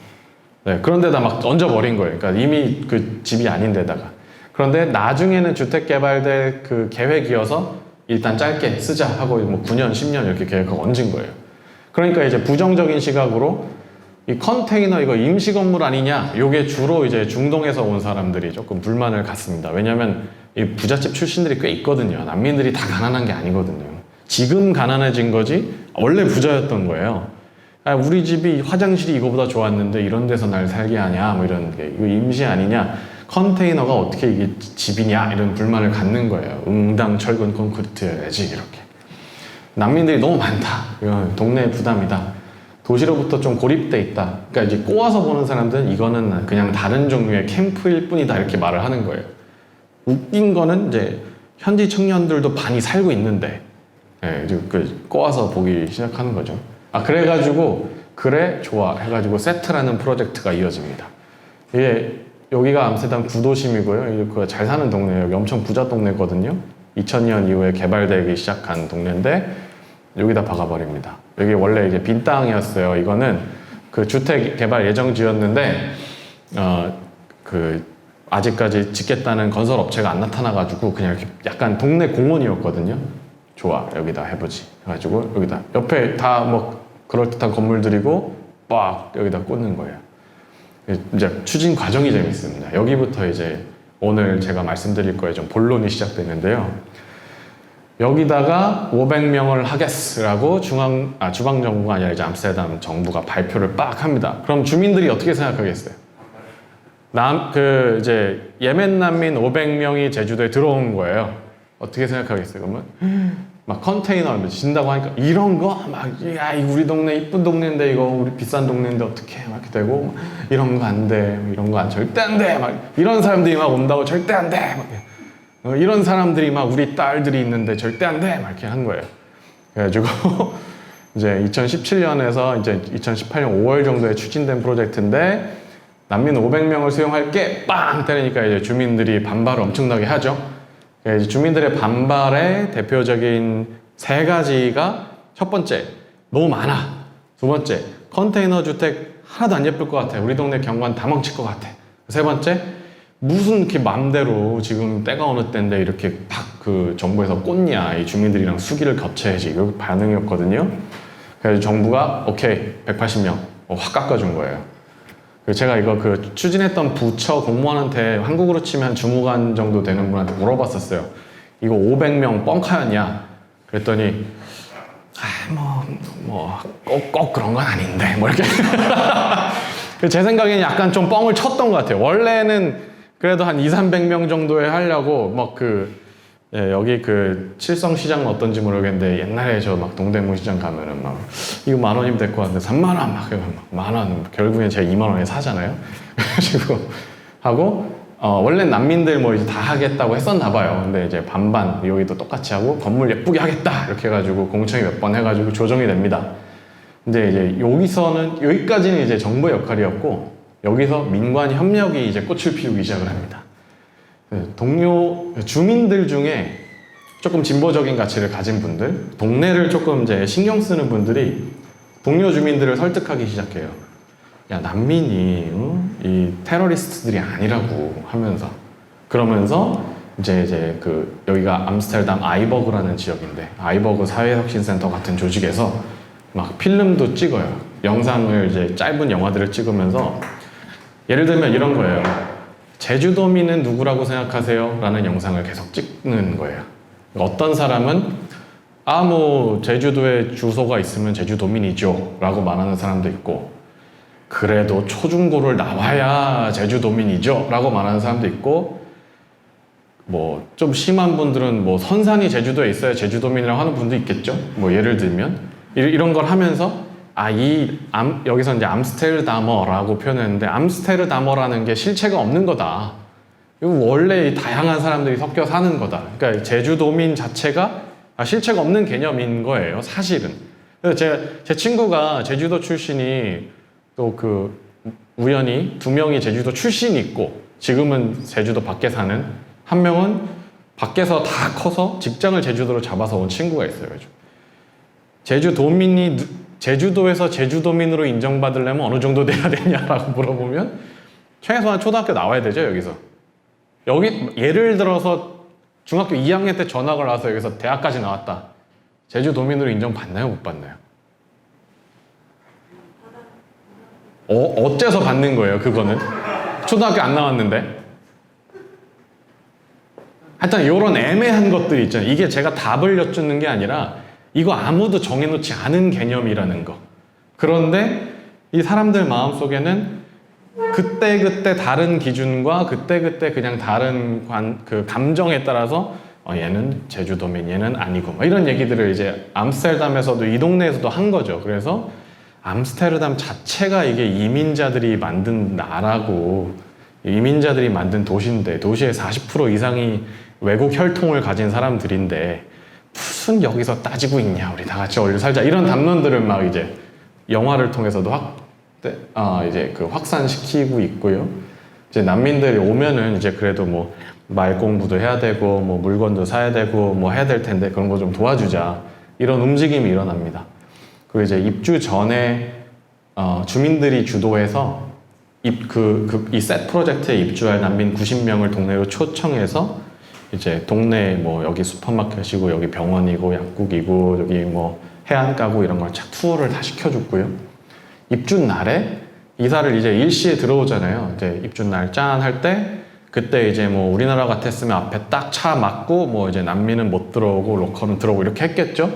네, 그런 데다 막 얹어버린 거예요. 그러니까 이미 집이 아닌 데다가. 그런데 나중에는 주택 개발될 계획이어서 일단 짧게 쓰자 하고 9년, 10년 이렇게 계획하고 얹은 거예요. 그러니까 이제 부정적인 시각으로 이 컨테이너 이거 임시 건물 아니냐? 이게 주로 이제 중동에서 온 사람들이 조금 불만을 갖습니다. 왜냐면 이 부잣집 출신들이 꽤 있거든요. 난민들이 다 가난한 게 아니거든요. 지금 가난해진 거지 원래 부자였던 거예요. 우리 집이 화장실이 이거보다 좋았는데 이런 데서 날 살게 하냐, 뭐 이런 게 이거 임시 아니냐, 컨테이너가 어떻게 이게 집이냐, 이런 불만을 갖는 거예요. 응당 철근 콘크리트여야지 이렇게. 난민들이 너무 많다. 이건 동네의 부담이다. 도시로부터 좀 고립돼 있다. 그러니까 이제 꼬아서 보는 사람들은 이거는 그냥 다른 종류의 캠프일 뿐이다 이렇게 말을 하는 거예요. 웃긴 거는 이제 현지 청년들도 많이 살고 있는데, 이제 꼬아서 보기 시작하는 거죠. 그래가지고 그래 좋아 해가지고 세트라는 프로젝트가 이어집니다. 이게 여기가 암스테르담 구도심이고요. 잘 사는 동네예요. 여기 엄청 부자 동네거든요. 2000년 이후에 개발되기 시작한 동네인데, 여기다 박아버립니다. 여기 원래 이게 빈 땅이었어요. 이거는 그 주택 개발 예정지였는데 그 아직까지 짓겠다는 건설 업체가 안 나타나가지고 그냥 이렇게 약간 동네 공원이었거든요. 좋아, 여기다 해보지 해가지고 여기다 옆에 다 뭐 그럴듯한 건물들이고 빡 여기다 꽂는 거예요. 이제 추진 과정이 재밌습니다. 여기부터 이제 오늘 제가 말씀드릴 거에 좀 본론이 시작되는데요. 여기다가 500명을 하겠으라고 주방정부가 아니라 이제 암스테르담 정부가 발표를 빡 합니다. 그럼 주민들이 어떻게 생각하겠어요? 이제 예멘 난민 500명이 제주도에 들어온 거예요. 어떻게 생각하겠어요? 그러면 막 컨테이너 진다고 하니까 이런 거 막 야 우리 동네 이쁜 동네인데 이거 우리 비싼 동네인데 어떻게 막 이렇게 되고 이런 거 안 돼, 이런 거 절대 안 돼, 막 이런 사람들이 막 온다고 절대 안 돼, 막 이런 사람들이 막 우리 딸들이 있는데 절대 안 돼, 막 이렇게 한 거예요. 그래가지고 이제 2017년에서 이제 2018년 5월 정도에 추진된 프로젝트인데 난민 500명을 수용할게 빵 때리니까 이제 주민들이 반발을 엄청나게 하죠. 이제 주민들의 반발의 대표적인 세 가지가 첫 번째, 너무 많아. 두 번째, 컨테이너 주택 하나도 안 예쁠 것 같아. 우리 동네 경관 다 망칠 것 같아. 세 번째, 무슨 이렇게 맘대로 지금 때가 어느 때인데 이렇게 팍 그 정부에서 꽂냐. 이 주민들이랑 수기를 거쳐야지. 이거 반응이었거든요. 그래서 정부가 오케이 180명 확 깎아준 거예요. 제가 이거 그 추진했던 부처 공무원한테 한국으로 치면 주무관 정도 되는 분한테 물어봤었어요. 이거 500명 뻥카였냐? 그랬더니 꼭 그런 건 아닌데 뭐 이렇게 제 생각에는 약간 좀 뻥을 쳤던 것 같아요. 원래는 그래도 한 200~300명 정도에 하려고 여기 그 칠성시장은 어떤지 모르겠는데 옛날에 저 막 동대문 시장 가면은 막 이거 10,000원이면 될 것 같은데 30,000원 막 10,000원 결국엔 제가 20,000원에 사잖아요. 그래가지고 하고 원래 난민들 뭐 이제 다 하겠다고 했었나 봐요. 근데 이제 반반 여기도 똑같이 하고 건물 예쁘게 하겠다 이렇게 해가지고 공청회 몇 번 해가지고 조정이 됩니다. 근데 이제 여기까지는 이제 정부의 역할이었고 여기서 민관 협력이 이제 꽃을 피우기 시작을 합니다. 주민들 중에 조금 진보적인 가치를 가진 분들, 동네를 조금 이제 신경 쓰는 분들이 동료 주민들을 설득하기 시작해요. 야, 난민이 이 테러리스트들이 아니라고 하면서 그러면서 이제 그 여기가 암스테르담 아이버그라는 지역인데 아이버그 사회혁신센터 같은 조직에서 막 필름도 찍어요. 영상을 이제 짧은 영화들을 찍으면서 예를 들면 이런 거예요. 제주도민은 누구라고 생각하세요? 라는 영상을 계속 찍는 거예요. 어떤 사람은 뭐 제주도에 주소가 있으면 제주도민이죠 라고 말하는 사람도 있고 그래도 초중고를 나와야 제주도민이죠 라고 말하는 사람도 있고 뭐 좀 심한 분들은 뭐 선산이 제주도에 있어야 제주도민이라고 하는 분도 있겠죠. 뭐 예를 들면 이런 걸 하면서 여기서 이제 암스테르다머라고 표현했는데 암스테르다머라는 게 실체가 없는 거다. 이거 원래 다양한 사람들이 섞여 사는 거다. 그러니까 제주도민 자체가 실체가 없는 개념인 거예요, 사실은. 그래서 제 친구가 제주도 출신이 또 우연히 2명이 제주도 출신이 있고 지금은 제주도 밖에 사는 한 명은 밖에서 다 커서 직장을 제주도로 잡아서 온 친구가 있어요. 제주도에서 제주도민으로 인정받으려면 어느 정도 돼야 되냐라고 물어보면 최소한 초등학교 나와야 되죠, 여기서. 여기 예를 들어서 중학교 2학년 때 전학을 와서 여기서 대학까지 나왔다. 제주도민으로 인정받나요, 못 받나요? 어째서 받는 거예요, 그거는? 초등학교 안 나왔는데? 하여튼 이런 애매한 것들이 있잖아요. 이게 제가 답을 여쭙는 게 아니라 이거 아무도 정해놓지 않은 개념이라는 거. 그런데 이 사람들 마음속에는 그때그때 다른 기준과 그때그때 그냥 다른 감정에 따라서 얘는 제주도민, 얘는 아니고 뭐 이런 얘기들을 이제 암스테르담에서도 이 동네에서도 한 거죠. 그래서 암스테르담 자체가 이게 이민자들이 만든 나라고 이민자들이 만든 도시인데 도시의 40% 이상이 외국 혈통을 가진 사람들인데 무슨 여기서 따지고 있냐, 우리 다 같이 어울려 살자, 이런 담론들을 막 이제 영화를 통해서도 이제 확산시키고 있고요. 이제 난민들이 오면은 이제 그래도 뭐 말 공부도 해야 되고 뭐 물건도 사야 되고 뭐 해야 될 텐데 그런 거 좀 도와주자. 이런 움직임이 일어납니다. 그리고 이제 입주 전에 주민들이 주도해서 이 셋 프로젝트에 입주할 난민 90명을 동네로 초청해서 이제 동네 뭐 여기 슈퍼마켓이고 여기 병원이고 약국이고 여기 뭐 해안가고 이런 걸 착 투어를 다 시켜줬고요. 입주 날에 이사를 이제 일시에 들어오잖아요. 이제 입주 날 짠 할 때 그때 이제 뭐 우리나라 같았으면 앞에 딱 차 막고 뭐 이제 난민은 못 들어오고 로컬은 들어오고 이렇게 했겠죠.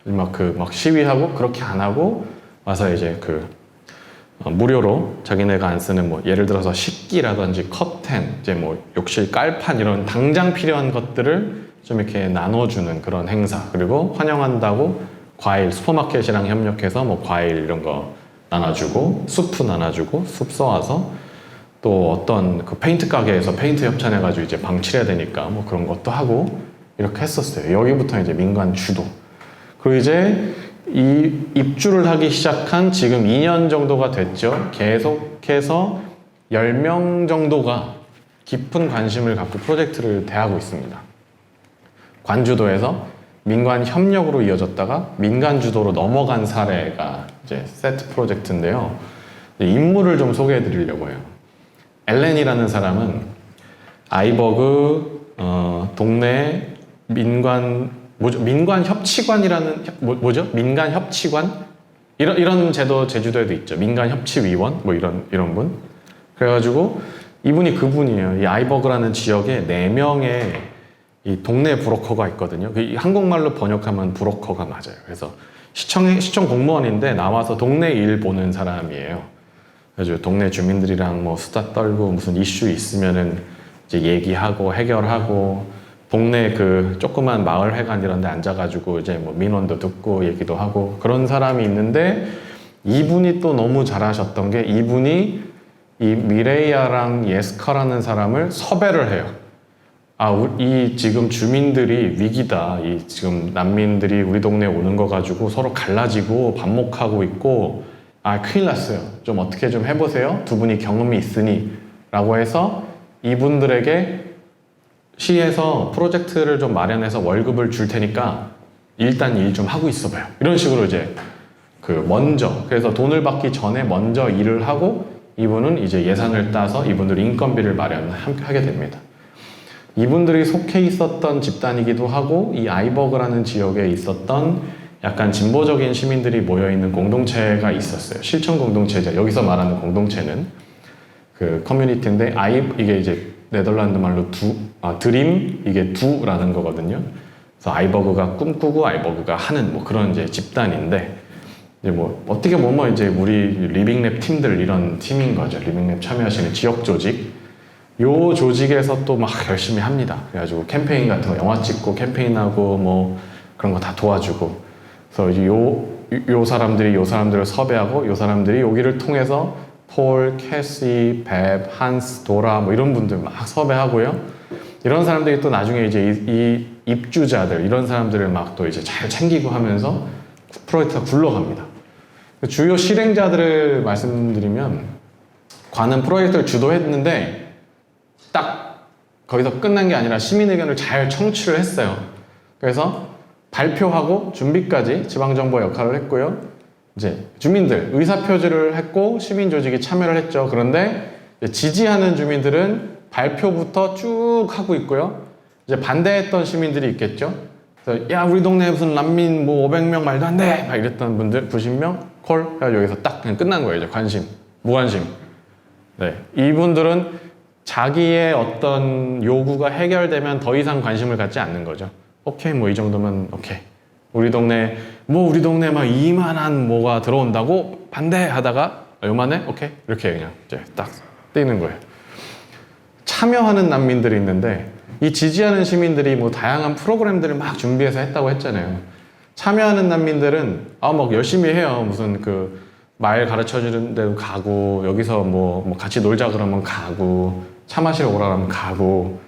막 시위하고 그렇게 안 하고 와서 이제 무료로 자기네가 안 쓰는 뭐 예를 들어서 식기라든지 커튼, 이제 뭐 욕실 깔판 이런 당장 필요한 것들을 좀 이렇게 나눠주는 그런 행사. 그리고 환영한다고 과일 슈퍼마켓이랑 협력해서 뭐 과일 이런 거 나눠주고 수프 나눠주고 숲 써와서 또 어떤 그 페인트 가게에서 페인트 협찬해가지고 이제 방 칠해야 되니까 뭐 그런 것도 하고 이렇게 했었어요. 여기부터 이제 민간 주도. 그리고 이제 이 입주를 하기 시작한 지금 2년 정도가 됐죠. 계속해서 10명 정도가 깊은 관심을 갖고 프로젝트를 대하고 있습니다. 관주도에서 민관 협력으로 이어졌다가 민간 주도로 넘어간 사례가 이제 세트 프로젝트인데요. 인물을 좀 소개해 드리려고 해요. 엘렌이라는 사람은 아이버그 동네 민관 협치관이라는 뭐죠? 민간 협치관? 이런 제도 제주도에도 있죠. 민간 협치위원 뭐 이런 분. 그래가지고 이분이 그분이에요. 이 아이버그라는 지역에 4명의 이 동네 브로커가 있거든요. 한국말로 번역하면 브로커가 맞아요. 그래서 시청 공무원인데 나와서 동네 일 보는 사람이에요. 그래서 동네 주민들이랑 뭐 수다 떨고 무슨 이슈 있으면은 이제 얘기하고 해결하고 동네 그 조그만 마을회관 이런 데 앉아가지고 이제 뭐 민원도 듣고 얘기도 하고 그런 사람이 있는데 이분이 또 너무 잘하셨던 게 이분이 이 미레이아랑 예스카라는 사람을 섭외를 해요. 이 지금 주민들이 위기다. 이 지금 난민들이 우리 동네에 오는 거 가지고 서로 갈라지고 반목하고 있고 큰일 났어요. 좀 어떻게 좀 해보세요. 두 분이 경험이 있으니 라고 해서 이분들에게 시에서 프로젝트를 좀 마련해서 월급을 줄 테니까 일단 일 좀 하고 있어봐요. 이런 식으로 이제 그래서 돈을 받기 전에 먼저 일을 하고 이분은 이제 예산을 따서 이분들 인건비를 마련하게 됩니다. 이분들이 속해 있었던 집단이기도 하고 이 아이버그라는 지역에 있었던 약간 진보적인 시민들이 모여있는 공동체가 있었어요. 실천 공동체죠. 여기서 말하는 공동체는 그 커뮤니티인데 이게 이제 네덜란드 말로 드림 이게 두라는 거거든요. 그래서 아이버그가 꿈꾸고 아이버그가 하는 뭐 그런 이제 집단인데 이제 뭐 어떻게 보면 이제 우리 리빙랩 팀들 이런 팀인 거죠. 리빙랩 참여하시는 지역 조직. 요 조직에서 또 막 열심히 합니다. 그래가지고 캠페인 같은 거 영화 찍고 캠페인하고 뭐 그런 거 다 도와주고. 그래서 이제 요 사람들을 섭외하고 요 사람들이 여기를 통해서 폴, 캐시, 뱁, 한스, 도라 뭐 이런 분들 막 섭외하고요. 이런 사람들이 또 나중에 이제 이 입주자들 이런 사람들을 막 또 이제 잘 챙기고 하면서 프로젝트가 굴러갑니다. 주요 실행자들을 말씀드리면 관은 프로젝트를 주도했는데 딱 거기서 끝난 게 아니라 시민 의견을 잘 청취를 했어요. 그래서 발표하고 준비까지 지방정부 역할을 했고요. 이제 주민들 의사표시를 했고 시민 조직이 참여를 했죠. 그런데 지지하는 주민들은 발표부터 쭉 하고 있고요. 이제 반대했던 시민들이 있겠죠. 그래서 야 우리 동네에 무슨 난민 뭐 500명 말도 안 돼! 막 이랬던 분들 90명 콜 해가지고 여기서 딱 그냥 끝난 거예요. 이제 관심, 무관심. 네, 이분들은 자기의 어떤 요구가 해결되면 더 이상 관심을 갖지 않는 거죠. 오케이 뭐 이 정도면 오케이. 우리 동네 막 이만한 뭐가 들어온다고 반대하다가 요만해? 오케이 이렇게 그냥 이제 딱 뛰는 거예요. 참여하는 난민들이 있는데 이 지지하는 시민들이 뭐 다양한 프로그램들을 막 준비해서 했다고 했잖아요. 참여하는 난민들은 막 열심히 해요. 무슨 말 가르쳐 주는 데도 가고 여기서 뭐 같이 놀자 그러면 가고 차 마시러 오라 그러면 가고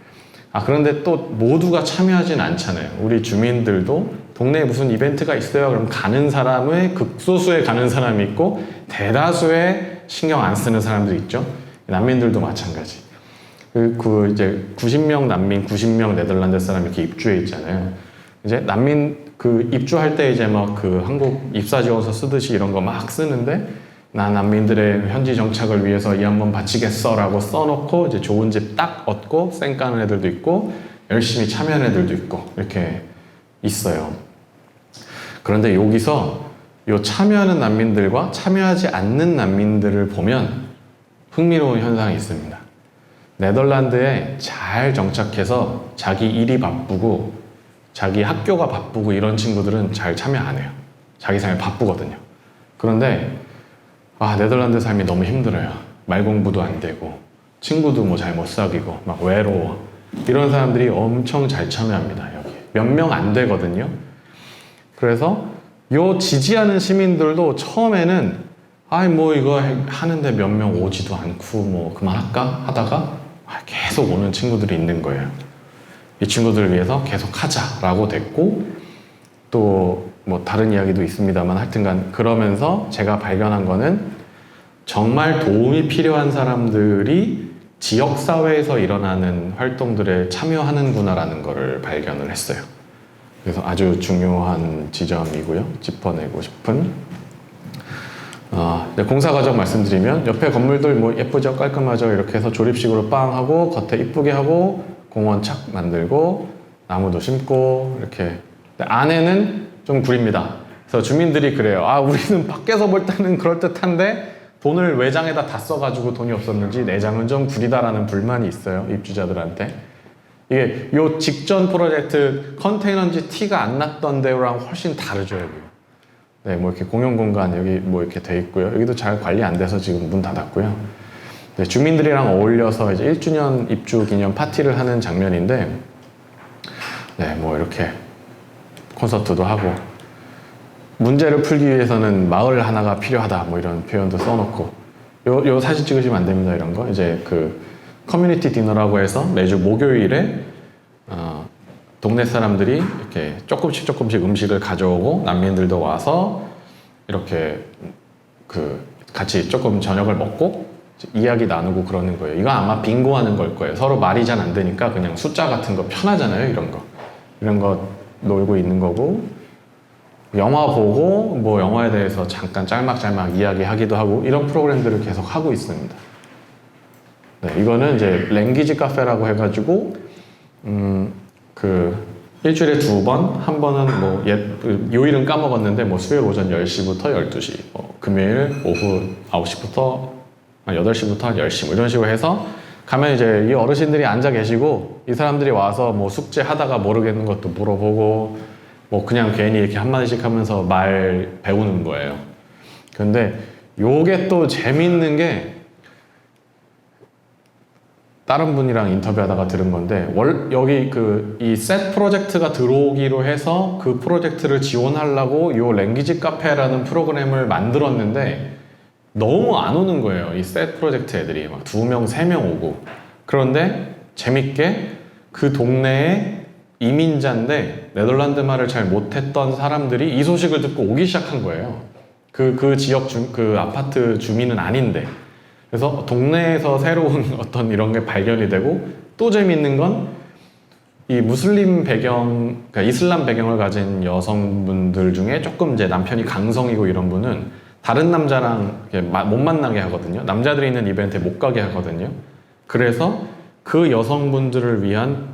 그런데 또 모두가 참여하진 않잖아요. 우리 주민들도 동네에 무슨 이벤트가 있어요. 그럼 가는 사람의 극소수에 가는 사람이 있고 대다수에 신경 안 쓰는 사람들이 있죠. 난민들도 마찬가지. 이제 90명 난민, 90명 네덜란드 사람 이렇게 입주해 있잖아요. 이제 난민 그 입주할 때 이제 막 그 한국 입사 지원서 쓰듯이 이런 거 막 쓰는데 난 난민들의 현지 정착을 위해서 이 한 번 바치겠어라고 써놓고 이제 좋은 집 딱 얻고 쌩 까는 애들도 있고 열심히 참여하는 애들도 있고 이렇게 있어요. 그런데 여기서 요 참여하는 난민들과 참여하지 않는 난민들을 보면 흥미로운 현상이 있습니다. 네덜란드에 잘 정착해서 자기 일이 바쁘고 자기 학교가 바쁘고 이런 친구들은 잘 참여 안 해요. 자기 삶이 바쁘거든요. 그런데 네덜란드 삶이 너무 힘들어요. 말 공부도 안 되고 친구도 뭐 잘 못 사귀고 막 외로워. 이런 사람들이 엄청 잘 참여합니다. 여기 몇 명 안 되거든요. 그래서 요 지지하는 시민들도 처음에는 뭐 이거 하는데 몇 명 오지도 않고 뭐 그만할까 하다가 계속 오는 친구들이 있는 거예요. 이 친구들을 위해서 계속 하자라고 됐고, 또 뭐 다른 이야기도 있습니다만 하여튼간 그러면서 제가 발견한 거는 정말 도움이 필요한 사람들이 지역사회에서 일어나는 활동들에 참여하는구나라는 거를 발견을 했어요. 그래서 아주 중요한 지점이고요. 짚어내고 싶은 공사 과정 말씀드리면 옆에 건물들 뭐 예쁘죠, 깔끔하죠, 이렇게 해서 조립식으로 빵 하고 겉에 이쁘게 하고 공원 착 만들고 나무도 심고 이렇게. 근데 안에는 좀 구립니다. 그래서 주민들이 그래요. 우리는 밖에서 볼 때는 그럴듯한데 돈을 외장에다 다 써가지고 돈이 없었는지 내장은 좀 구리다라는 불만이 있어요, 입주자들한테. 이게 요 직전 프로젝트 컨테이너인지 티가 안 났던 데랑 훨씬 다르죠, 여기. 네, 뭐 이렇게 공용 공간 여기 뭐 이렇게 돼 있고요. 여기도 잘 관리 안 돼서 지금 문 닫았고요. 네, 주민들이랑 어울려서 이제 1주년 입주 기념 파티를 하는 장면인데, 네, 뭐 이렇게 콘서트도 하고, 문제를 풀기 위해서는 마을 하나가 필요하다 뭐 이런 표현도 써놓고, 요 사진 찍으시면 안 됩니다, 이런 거. 이제 그 커뮤니티 디너라고 해서 매주 목요일에 동네 사람들이 이렇게 조금씩 음식을 가져오고 난민들도 와서 이렇게 같이 조금 저녁을 먹고 이야기 나누고 그러는 거예요. 이거 아마 빙고 하는 걸 거예요. 서로 말이 잘 안 되니까 그냥 숫자 같은 거 편하잖아요, 이런 거 놀고 있는 거고, 영화 보고 뭐 영화에 대해서 잠깐 짤막짤막 이야기하기도 하고 이런 프로그램들을 계속 하고 있습니다. 네, 이거는 이제 랭귀지 카페라고 해가지고 일주일에 2번, 한 번은 뭐 요일은 까먹었는데 뭐 수요일 오전 10시부터 12시, 금요일 오후 9시부터 8시부터 10시 뭐 이런 식으로 해서 가면 이제 이 어르신들이 앉아 계시고 이 사람들이 와서 뭐 숙제 하다가 모르겠는 것도 물어보고 뭐 그냥 괜히 이렇게 한마디씩 하면서 말 배우는 거예요. 근데 요게 또 재밌는 게, 다른 분이랑 인터뷰하다가 들은 건데, 여기 이 셋 프로젝트가 들어오기로 해서 그 프로젝트를 지원하려고 요 랭귀지 카페라는 프로그램을 만들었는데 너무 안 오는 거예요. 이 셋 프로젝트 애들이 막 2명, 3명 오고. 그런데 재밌게 그 동네에 이민자인데 네덜란드 말을 잘 못했던 사람들이 이 소식을 듣고 오기 시작한 거예요. 그 지역 그 아파트 주민은 아닌데. 그래서 동네에서 새로운 어떤 이런 게 발견이 되고, 또 재밌는 건 이 무슬림 배경, 그러니까 이슬람 배경을 가진 여성분들 중에 조금 이제 남편이 강성이고 이런 분은 다른 남자랑 못 만나게 하거든요. 남자들이 있는 이벤트에 못 가게 하거든요. 그래서 그 여성분들을 위한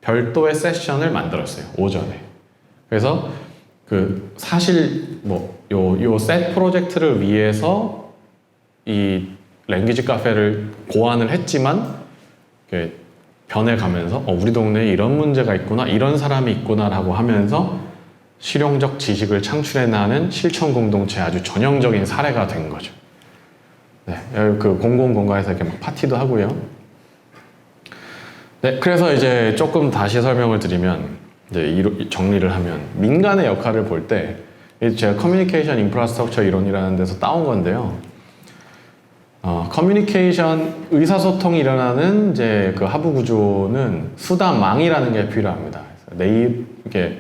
별도의 세션을 만들었어요, 오전에. 그래서 사실 요 셋 프로젝트를 위해서 이 랭귀지 카페를 고안을 했지만 변해가면서 우리 동네에 이런 문제가 있구나, 이런 사람이 있구나라고 하면서 실용적 지식을 창출해내는 실천 공동체의 아주 전형적인 사례가 된 거죠. 네, 공공 공간에서 이렇게 막 파티도 하고요. 네, 그래서 이제 조금 다시 설명을 드리면, 이제 정리를 하면, 민간의 역할을 볼 때, 제가 커뮤니케이션 인프라스트럭처 이론이라는 데서 따온 건데요. 커뮤니케이션, 의사소통이 일어나는 이제 그 하부 구조는 수다망이라는 게 필요합니다. 이게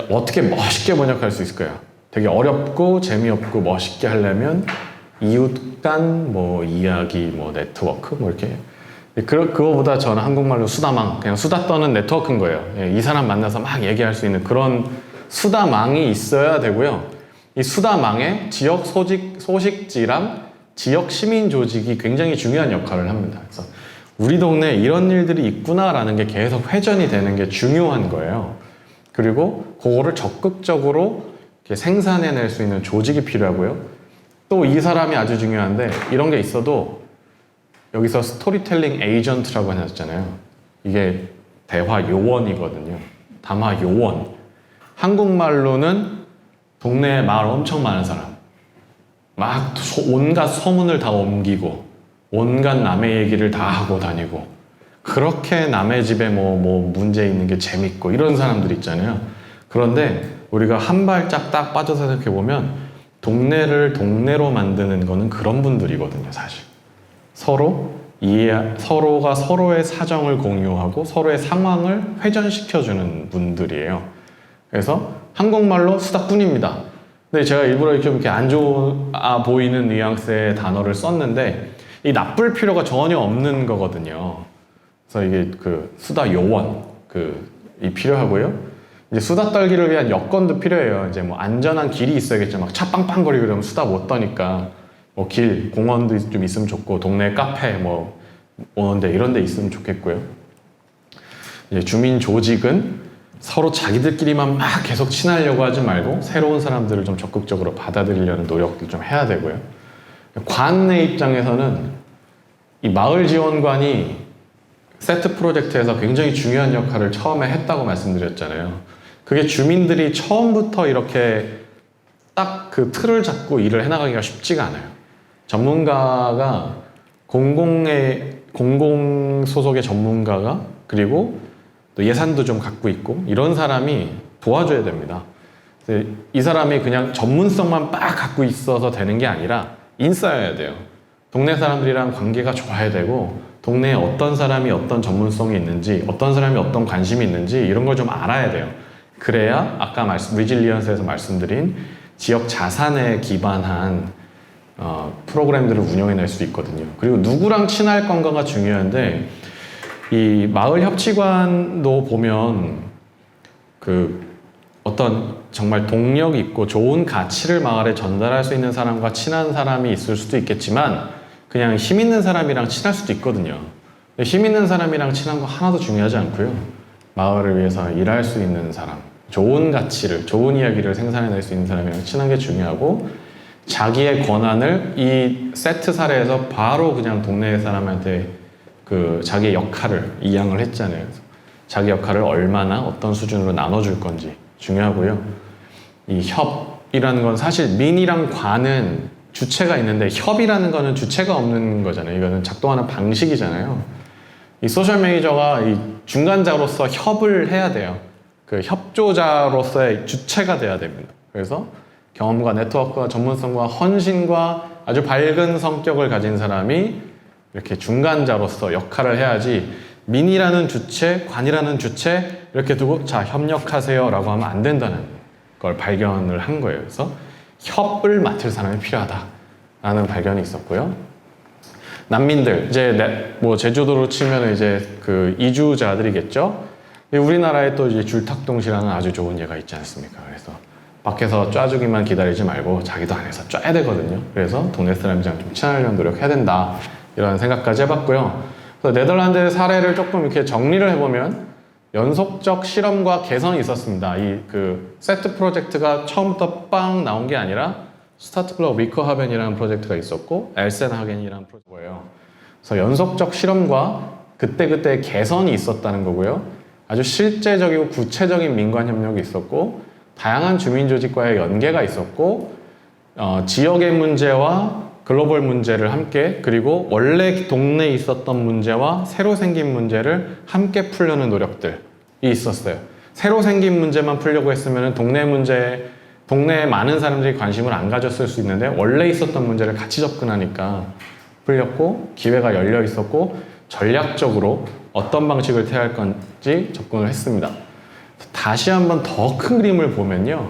어떻게 멋있게 번역할 수 있을까요? 되게 어렵고 재미없고 멋있게 하려면 이웃 간 뭐 이야기, 뭐 네트워크, 뭐 이렇게 그거보다 저는 한국말로 수다망, 그냥 수다 떠는 네트워크인 거예요. 예, 이 사람 만나서 막 얘기할 수 있는 그런 수다망이 있어야 되고요. 이 수다망에 지역 소식지랑 지역 시민 조직이 굉장히 중요한 역할을 합니다. 그래서 우리 동네에 이런 일들이 있구나라는 게 계속 회전이 되는 게 중요한 거예요. 그리고 그거를 적극적으로 이렇게 생산해낼 수 있는 조직이 필요하고요. 또 이 사람이 아주 중요한데 이런 게 있어도 여기서 스토리텔링 에이전트라고 하셨잖아요. 이게 대화 요원이거든요. 담화 요원. 한국말로는 동네에 말 엄청 많은 사람. 막 온갖 소문을 다 옮기고 온갖 남의 얘기를 다 하고 다니고 그렇게 남의 집에 뭐 문제 있는 게 재밌고 이런 사람들 있잖아요. 그런데 우리가 한 발짝 딱 빠져서 생각해보면 동네를 동네로 만드는 거는 그런 분들이거든요, 사실. 서로가 서로의 사정을 공유하고 서로의 상황을 회전시켜주는 분들이에요. 그래서 한국말로 수다꾼입니다. 근데 제가 일부러 이렇게 안 좋아 보이는 뉘앙스의 단어를 썼는데 이 나쁠 필요가 전혀 없는 거거든요. 그래서 이게 그 수다 요원 이 필요하고요. 이제 수다 떨기를 위한 여건도 필요해요. 이제 뭐 안전한 길이 있어야겠죠. 막 차 빵빵거리고 이러면 수다 못 떠니까 뭐 길, 공원도 좀 있으면 좋고 동네 카페 뭐 오는데 이런 데 있으면 좋겠고요. 이제 주민 조직은 서로 자기들끼리만 막 계속 친하려고 하지 말고 새로운 사람들을 좀 적극적으로 받아들이려는 노력도 좀 해야 되고요. 관내 입장에서는 이 마을 지원관이 세트 프로젝트에서 굉장히 중요한 역할을 처음에 했다고 말씀드렸잖아요. 그게 주민들이 처음부터 이렇게 딱 그 틀을 잡고 일을 해나가기가 쉽지가 않아요. 전문가가 공공 소속의 전문가가 그리고 또 예산도 좀 갖고 있고 이런 사람이 도와줘야 됩니다. 이 사람이 그냥 전문성만 빡 갖고 있어서 되는 게 아니라 인싸여야 돼요. 동네 사람들이랑 관계가 좋아야 되고 동네에 어떤 사람이 어떤 전문성이 있는지 어떤 사람이 어떤 관심이 있는지 이런 걸 좀 알아야 돼요. 그래야 아까 리질리언스에서 말씀드린 지역 자산에 기반한 프로그램들을 운영해낼 수 있거든요. 그리고 누구랑 친할 건가가 중요한데 이 마을 협치관도 보면 어떤 정말 동력 있고 좋은 가치를 마을에 전달할 수 있는 사람과 친한 사람이 있을 수도 있겠지만 그냥 힘 있는 사람이랑 친할 수도 있거든요. 힘 있는 사람이랑 친한 거 하나도 중요하지 않고요. 마을을 위해서 일할 수 있는 사람, 좋은 가치를, 좋은 이야기를 생산해낼 수 있는 사람이랑 친한 게 중요하고 자기의 권한을 이 세트 사례에서 바로 그냥 동네 사람한테 자기의 역할을 이양을 했잖아요. 자기 역할을 얼마나 어떤 수준으로 나눠줄 건지 중요하고요. 이 협이라는 건 사실 민이랑 관은 주체가 있는데 협이라는 거는 주체가 없는 거잖아요. 이거는 작동하는 방식이잖아요. 이 소셜 매니저가 이 중간자로서 협을 해야 돼요. 그 협조자로서의 주체가 돼야 됩니다. 그래서 경험과 네트워크와 전문성과 헌신과 아주 밝은 성격을 가진 사람이 이렇게 중간자로서 역할을 해야지 민이라는 주체, 관이라는 주체 이렇게 두고 자 협력하세요 라고 하면 안 된다는 걸 발견을 한 거예요. 그래서 협을 맡을 사람이 필요하다라는 발견이 있었고요. 난민들, 이제 뭐 제주도로 치면 이제 그 이주자들이겠죠. 우리나라에 또 이제 줄탁동시라는 아주 좋은 예가 있지 않습니까? 그래서 밖에서 쪄주기만 기다리지 말고 자기도 안에서 쪄야 되거든요. 그래서 동네 사람이랑 좀 친하려는 노력해야 된다 이런 생각까지 해봤고요. 그래서 네덜란드의 사례를 조금 이렇게 정리를 해보면 연속적 실험과 개선이 있었습니다. 세트 프로젝트가 처음부터 빵 나온 게 아니라 스타트블럭 위커하벤이라는 프로젝트가 있었고 엘센하겐이라는 프로젝트예요. 그래서 연속적 실험과 그때그때 개선이 있었다는 거고요. 아주 실제적이고 구체적인 민관 협력이 있었고 다양한 주민 조직과의 연계가 있었고 지역의 문제와 글로벌 문제를 함께 그리고 원래 동네에 있었던 문제와 새로 생긴 문제를 함께 풀려는 노력들이 있었어요. 새로 생긴 문제만 풀려고 했으면 동네에 많은 사람들이 관심을 안 가졌을 수 있는데 원래 있었던 문제를 같이 접근하니까 풀렸고 기회가 열려 있었고 전략적으로 어떤 방식을 택할 건지 접근을 했습니다. 다시 한번 더 큰 그림을 보면요.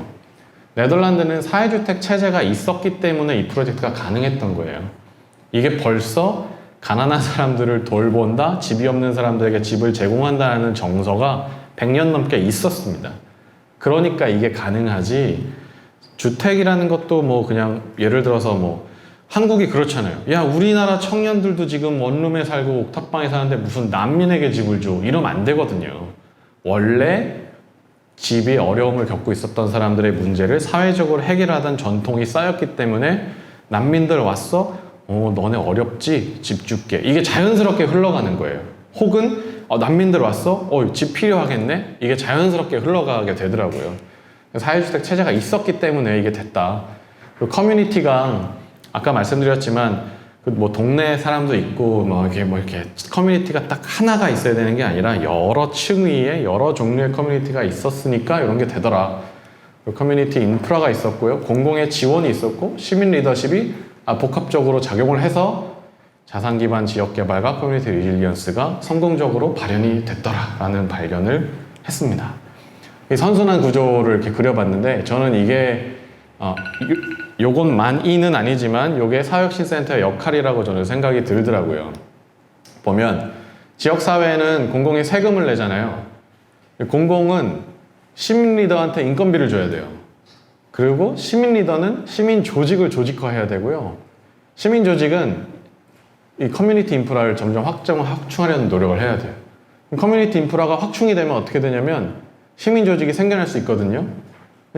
네덜란드는 사회주택 체제가 있었기 때문에 이 프로젝트가 가능했던 거예요. 이게 벌써 가난한 사람들을 돌본다, 집이 없는 사람들에게 집을 제공한다는 정서가 100년 넘게 있었습니다. 그러니까 이게 가능하지. 주택이라는 것도 뭐 그냥 예를 들어서 뭐 한국이 그렇잖아요. 야, 우리나라 청년들도 지금 원룸에 살고 옥탑방에 사는데 무슨 난민에게 집을 줘. 이러면 안 되거든요. 원래 집이 어려움을 겪고 있었던 사람들의 문제를 사회적으로 해결하던 전통이 쌓였기 때문에 난민들 왔어? 너네 어렵지? 집 줄게. 이게 자연스럽게 흘러가는 거예요. 혹은 난민들 왔어? 집 필요하겠네? 이게 자연스럽게 흘러가게 되더라고요. 사회주택 체제가 있었기 때문에 이게 됐다. 그리고 커뮤니티가 아까 말씀드렸지만 뭐 동네 사람도 있고 이렇게 커뮤니티가 딱 하나가 있어야 되는 게 아니라 여러 층위에 여러 종류의 커뮤니티가 있었으니까 이런 게 되더라. 커뮤니티 인프라가 있었고요. 공공의 지원이 있었고 시민 리더십이 복합적으로 작용을 해서 자산 기반 지역 개발과 커뮤니티 리질리언스가 성공적으로 발현이 됐더라라는 발견을 했습니다. 이 선순환 구조를 이렇게 그려봤는데 저는 이게 요것만이는 아니지만 요게 사회혁신센터의 역할이라고 저는 생각이 들더라고요. 보면 지역사회는 공공이 세금을 내잖아요. 공공은 시민 리더한테 인건비를 줘야 돼요. 그리고 시민 리더는 시민 조직을 조직화해야 되고요. 시민 조직은 이 커뮤니티 인프라를 점점 확충하려는 노력을 해야 돼요. 커뮤니티 인프라가 확충이 되면 어떻게 되냐면 시민 조직이 생겨날 수 있거든요.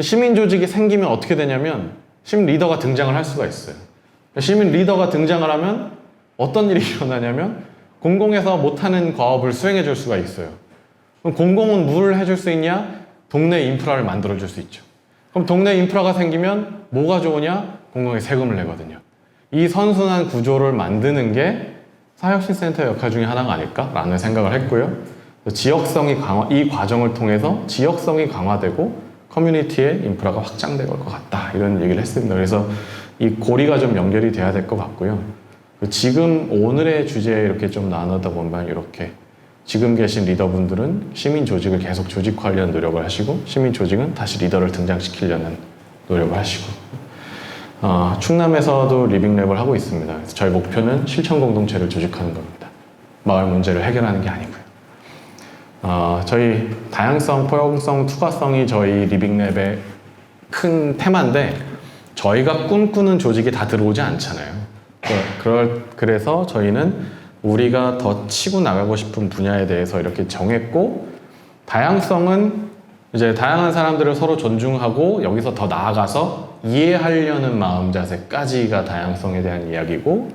시민 조직이 생기면 어떻게 되냐면 시민 리더가 등장을 할 수가 있어요. 시민 리더가 등장을 하면 어떤 일이 일어나냐면 공공에서 못하는 과업을 수행해 줄 수가 있어요. 그럼 공공은 뭘 해줄 수 있냐? 동네 인프라를 만들어 줄 수 있죠. 그럼 동네 인프라가 생기면 뭐가 좋으냐? 공공에 세금을 내거든요. 이 선순환 구조를 만드는 게 사회혁신센터의 역할 중에 하나가 아닐까라는 생각을 했고요. 지역성이 이 과정을 통해서 지역성이 강화되고 커뮤니티의 인프라가 확장될 것 같다 이런 얘기를 했습니다. 그래서 이 고리가 좀 연결이 돼야 될 것 같고요. 지금 오늘의 주제에 이렇게 좀 나누다 보면 이렇게 지금 계신 리더분들은 시민 조직을 계속 조직화하려는 노력을 하시고 시민 조직은 다시 리더를 등장시키려는 노력을 하시고 충남에서도 리빙랩을 하고 있습니다. 그래서 저희 목표는 실천 공동체를 조직하는 겁니다. 마을 문제를 해결하는 게 아니고요. 저희 다양성, 포용성, 투과성이 저희 리빙랩의 큰 테마인데 저희가 꿈꾸는 조직이 다 들어오지 않잖아요. 그래서 저희는 우리가 더 치고 나가고 싶은 분야에 대해서 이렇게 정했고 다양성은 이제 다양한 사람들을 서로 존중하고 여기서 더 나아가서 이해하려는 마음 자세까지가 다양성에 대한 이야기고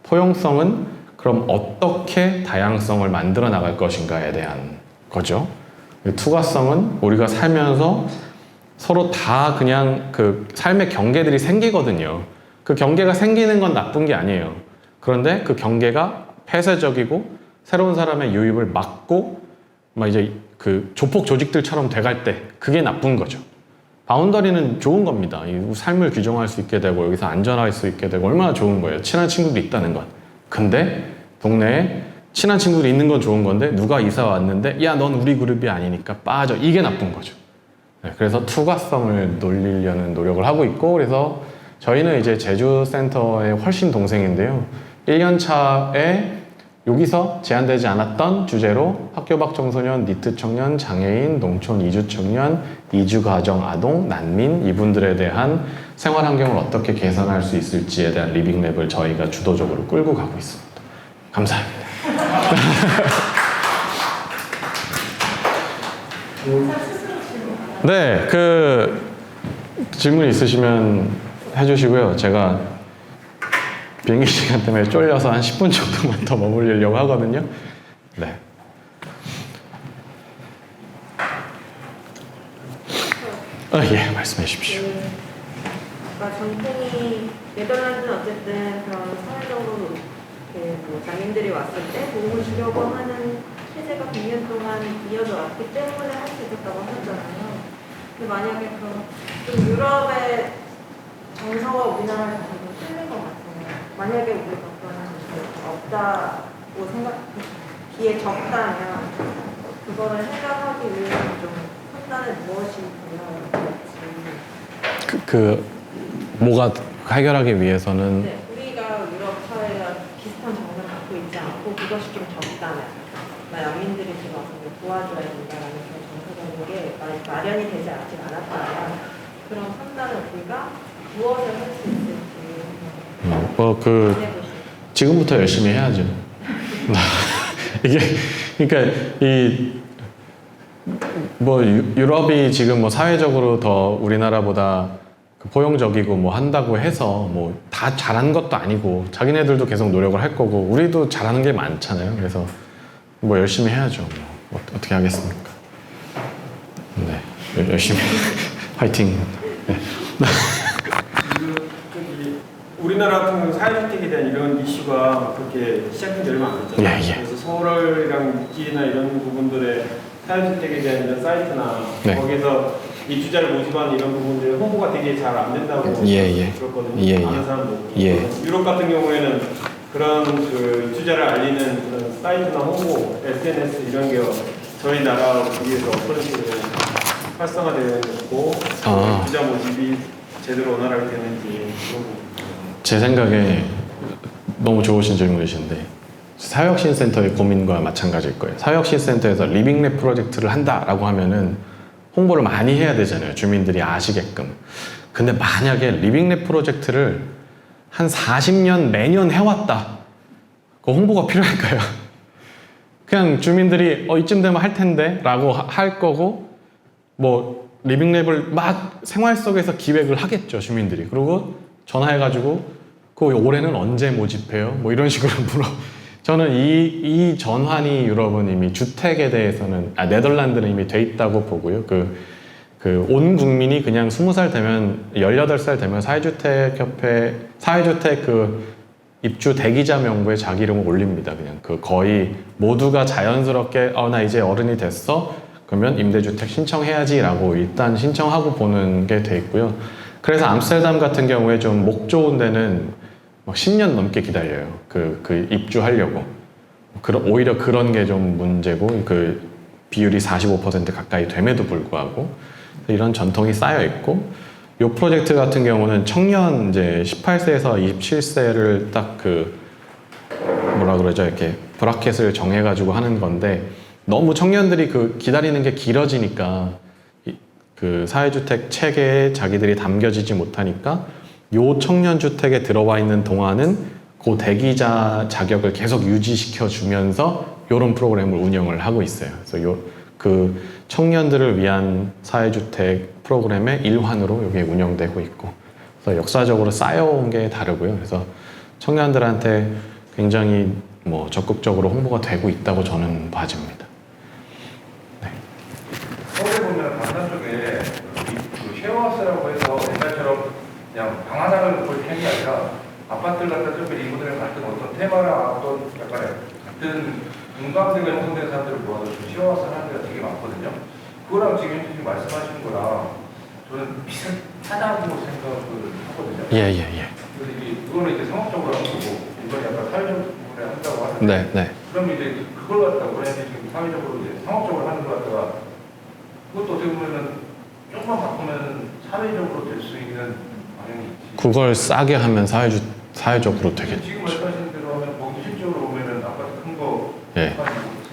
포용성은 그럼 어떻게 다양성을 만들어 나갈 것인가에 대한 거죠. 투과성은 우리가 살면서 서로 다 그냥 그 삶의 경계들이 생기거든요. 그 경계가 생기는 건 나쁜 게 아니에요. 그런데 그 경계가 폐쇄적이고 새로운 사람의 유입을 막고 막 이제 그 조폭 조직들처럼 돼갈 때 그게 나쁜 거죠. 바운더리는 좋은 겁니다. 이 삶을 규정할 수 있게 되고 여기서 안전할 수 있게 되고 얼마나 좋은 거예요. 친한 친구들이 있다는 건. 근데 동네에 친한 친구들이 있는 건 좋은 건데 누가 이사 왔는데 야, 넌 우리 그룹이 아니니까 빠져. 이게 나쁜 거죠. 그래서 투과성을 놀리려는 노력을 하고 있고 그래서 저희는 이제 제주센터의 훨씬 동생인데요. 1년 차에 여기서 제한되지 않았던 주제로 학교 밖 청소년, 니트 청년, 장애인, 농촌 이주 청년, 이주 가정 아동, 난민 이분들에 대한 생활 환경을 어떻게 개선할 수 있을지에 대한 리빙랩을 저희가 주도적으로 끌고 가고 있습니다. 감사합니다. 네, 질문 있으시면 해주시고요. 제가 비행기 시간 때문에 쫄려서 한 10분 정도만 더 머물려고 하거든요. 네. 예, 말씀해 주십시오. 전통이 네덜란드는 어쨌든 그런 사회적으로 난민들이 왔을 때 도움을 주려고 하는 체제가 100년 동안 이어져 왔기 때문에 할 수 있었다고 하셨잖아요. 근데 만약에 좀 유럽의 정서와 우리나라의 정서가 틀린 것 같아요. 만약에 우리가 그런 없다고 기에 적다면 그거를 해결하기 위해서 좀 판단에 무엇이 필요할지. 뭐가 해결하기 위해서는 네, 우리가 유럽 사회와 비슷한 정서를 갖고 갖고 있지 않고 그것이 좀 적다면 난민들이 들어와서 도와줘야 된다라는 그런 정서적인 게 마련이 되지 아직 않았다면 그런 판단을 우리가 무엇을 할 수 있을지 지금부터 열심히 해야죠. 이게 그러니까 유럽이 지금 뭐 사회적으로 더 우리나라보다 포용적이고 뭐 한다고 해서 뭐 다 잘한 것도 아니고 자기네들도 계속 노력을 할 거고 우리도 잘하는 게 많잖아요. 그래서 뭐 열심히 해야죠. 뭐 어떻게 하겠습니까? 네, 열심히 화이팅. 네. 우리나라 같은 경우 사회주택에 대한 이런 이슈가 그렇게 시작된 지 얼마 안 됐잖아요. 예. 그래서 서울이랑 육지나 이런 부분들의 사회주택에 대한 이런 사이트나 네. 거기서 입주자를 모집하는 이런 부분들 홍보가 되게 잘 안 된다고 들었거든요. 아는 사람도 없고. 유럽 같은 경우에는 그런 그 입주자를 알리는 그런 사이트나 홍보, SNS 이런 게 저희 나라 위에서 어떤 식으로 활성화되어 있고 입주자 모집이 제대로 원활하게 되는지 그런 부분. 제 생각에 너무 좋으신 질문이신데 사회혁신센터의 고민과 마찬가지일 거예요. 사회혁신센터에서 리빙랩 프로젝트를 한다라고 하면은 홍보를 많이 해야 되잖아요. 주민들이 아시게끔. 근데 만약에 리빙랩 프로젝트를 한 40년 매년 해왔다. 그 홍보가 필요할까요? 그냥 주민들이 이쯤 되면 할 텐데 라고 할 거고 뭐 리빙랩을 막 생활 속에서 기획을 하겠죠. 주민들이. 그리고 전화해가지고 그 올해는 언제 모집해요? 뭐 이런 식으로 물어. 저는 이 전환이 유럽은 이미 주택에 대해서는 네덜란드는 이미 돼 있다고 보고요. 온 국민이 그냥 20살 되면 18살 되면 사회주택협회 사회주택 입주 대기자 명부에 자기 이름을 올립니다. 그냥 거의 모두가 자연스럽게 나 이제 어른이 됐어. 그러면 임대주택 신청해야지라고 일단 신청하고 보는 게 돼 있고요. 그래서 암스테르담 같은 경우에 좀 목 좋은 데는 막 10년 넘게 기다려요. 입주하려고. 오히려 그런 게 좀 문제고, 비율이 45% 가까이 됨에도 불구하고, 이런 전통이 쌓여 있고, 이 프로젝트 같은 경우는 청년 이제 18세에서 27세를 딱 이렇게 브라켓을 정해가지고 하는 건데, 너무 청년들이 기다리는 게 길어지니까, 사회주택 체계에 자기들이 담겨지지 못하니까, 요 청년주택에 들어와 있는 동안은 그 대기자 자격을 계속 유지시켜 주면서 이런 프로그램을 운영을 하고 있어요. 그래서 청년들을 위한 사회주택 프로그램의 일환으로 이게 운영되고 있고, 그래서 역사적으로 쌓여온 게 다르고요. 그래서 청년들한테 굉장히 적극적으로 홍보가 되고 있다고 저는 봐집니다. 네. 서울에 보면 강남 쪽에 쉐어하우스라고 해서 옛날처럼 그냥 방 하나를 놓고 이렇게 하는 게 아니라 아파트를 갖다 좀 리모델링 같은 어떤 테마나 어떤 약간의 같은 공감대가 형성된 사람들을 모아서 쉐어하우스 하는 데가 되게 많거든요. 그거랑 지금 말씀하신 거랑 저는 비슷하다고 생각을 하거든요. 예. 그래서 그거는 이제 상업적으로 하는 거고 이건 약간 사회적으로 한다고 하는데 네. 그러면 이제 그걸 갖다가 우리한테 지금 사회적으로 이제 상업적으로 하는 거 갖다가 그것도 어떻게 보면은 조금만 바꾸면 사회적으로 될 수 있는 그걸 싸게 하면 사회적으로 되겠죠. 지금 말씀하신 대로 하면 거기 실적으로 보면은 아파트 큰 거 예.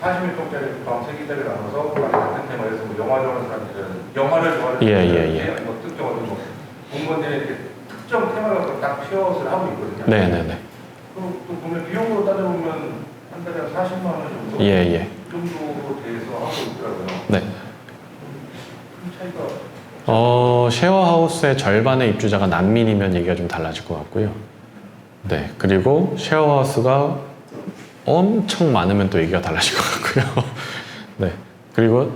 41평짜리 방 3개짜리 나눠서 같은 테마에서 영화 좋아하는 사람들은 영화를 좋아하는 예. 특정 어떤 공무원들이 이렇게 특정 테마를 딱 쉐어아웃을 하고 있거든요. 네네네. 또 보면 비용으로 따져보면 한 달에 40만 원 정도 예. 그 정도로 돼서 하고 있더라고요. 네. 큰 차이가 쉐어하우스의 절반의 입주자가 난민이면 얘기가 좀 달라질 것 같고요. 네. 그리고 쉐어하우스가 엄청 많으면 또 얘기가 달라질 것 같고요. 네. 그리고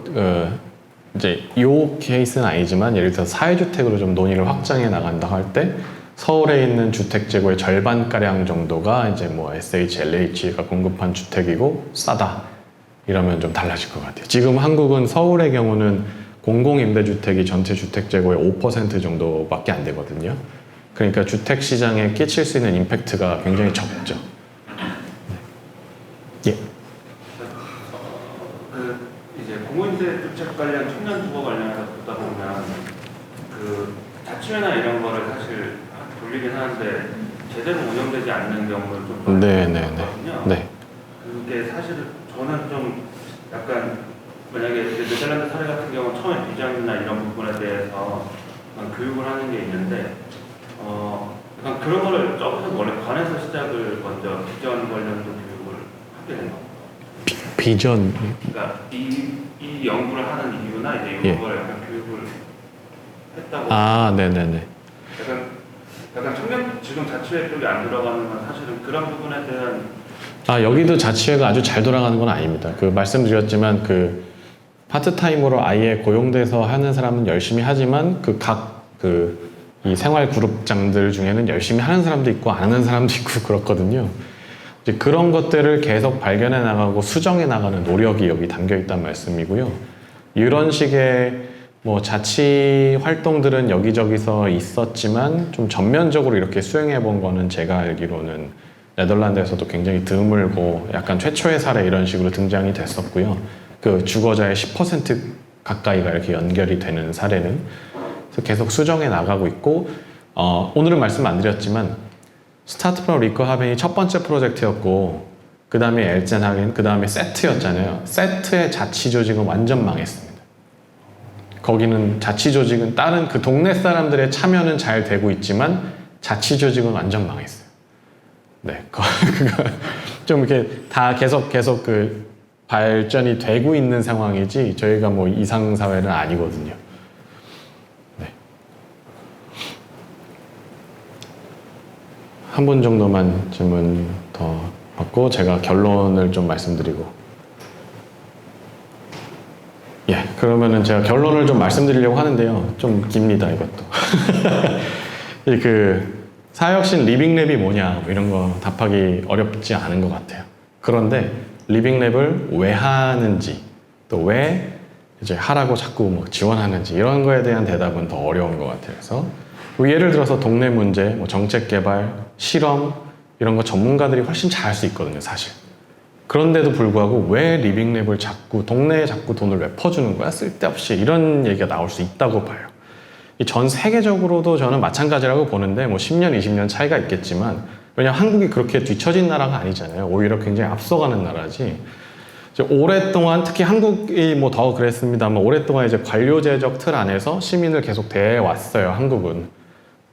이제 이 케이스는 아니지만 예를 들어서 사회주택으로 좀 논의를 확장해 나간다 할 때 서울에 있는 주택 재고의 절반가량 정도가 이제 SH, LH가 공급한 주택이고 싸다. 이러면 좀 달라질 것 같아요. 지금 한국은 서울의 경우는 공공임대주택이 전체 주택 재고의 5% 정도밖에 안 되거든요. 그러니까 주택 시장에 끼칠 수 있는 임팩트가 굉장히 적죠. 예. 이제 공공임대 주택 관련 청년 주거 관련해서 보다 보면 자치회나 이런 거를 사실 돌리긴 하는데 제대로 운영되지 않는 경우를 좀 많거든요. 네. 이제 사실은 저는 좀 약간 만약에 이제 네덜란드 사례 같은 경우는 처음에 비전이나 이런 부분에 대해서 교육을 하는 게 있는데 약간 그런 거를 저기서 원래 관에서 시작을 먼저 비전 관련된 교육을 하게 된 거예요. 비전. 그러니까 이 연구를 하는 이유나 이제 이런 걸 약간 교육을 했다고. 아, 네네네. 약간 청년 지금 자치회 쪽이 안 들어가는 건 사실은 그런 부분에 대한 여기도 자치회가 아주 잘 돌아가는 건 아닙니다. 그 말씀드렸지만 그 파트타임으로 아예 고용돼서 하는 사람은 열심히 하지만 이 생활 그룹장들 중에는 열심히 하는 사람도 있고 안 하는 사람도 있고 그렇거든요. 이제 그런 것들을 계속 발견해 나가고 수정해 나가는 노력이 여기 담겨 있단 말씀이고요. 이런 식의 뭐 자치 활동들은 여기저기서 있었지만 좀 전면적으로 이렇게 수행해 본 거는 제가 알기로는 네덜란드에서도 굉장히 드물고 약간 최초의 사례 이런 식으로 등장이 됐었고요. 그 주거자의 10% 가까이가 이렇게 연결이 되는 사례는 그래서 계속 수정해 나가고 있고 오늘은 말씀 안 드렸지만 스타트 프롬 리커 하벤이 첫 번째 프로젝트였고 그 다음에 엘젠하겐 그 다음에 세트였잖아요. 세트의 자치 조직은 완전 망했습니다. 거기는 자치 조직은 다른 그 동네 사람들의 참여는 잘 되고 있지만 자치 조직은 완전 망했어요. 네, 그거 좀 이렇게 다 계속 그 발전이 되고 있는 상황이지 저희가 뭐 이상 사회는 아니거든요. 네. 한 분 정도만 질문 더 받고 제가 결론을 좀 말씀드리고. 예, 그러면은 제가 결론을 좀 말씀드리려고 하는데요. 좀 깁니다, 이것도. 그 사회혁신 리빙랩이 뭐냐 뭐 이런 거 답하기 어렵지 않은 것 같아요. 그런데 리빙랩을 왜 하는지 또 왜 이제 하라고 자꾸 뭐 지원하는지 이런 거에 대한 대답은 더 어려운 것 같아요. 그래서 뭐 예를 들어서 동네 문제, 뭐 정책 개발, 실험 이런 거 전문가들이 훨씬 잘할 수 있거든요, 사실. 그런데도 불구하고 왜 리빙랩을 자꾸 동네에 자꾸 돈을 왜 퍼주는 거야? 쓸데없이 이런 얘기가 나올 수 있다고 봐요. 전 세계적으로도 저는 마찬가지라고 보는데 뭐 10년, 20년 차이가 있겠지만 왜냐하면 한국이 그렇게 뒤처진 나라가 아니잖아요. 오히려 굉장히 앞서가는 나라지. 이제 오랫동안 특히 한국이 뭐 더 그랬습니다만 오랫동안 이제 관료제적 틀 안에서 시민을 계속 대해왔어요. 한국은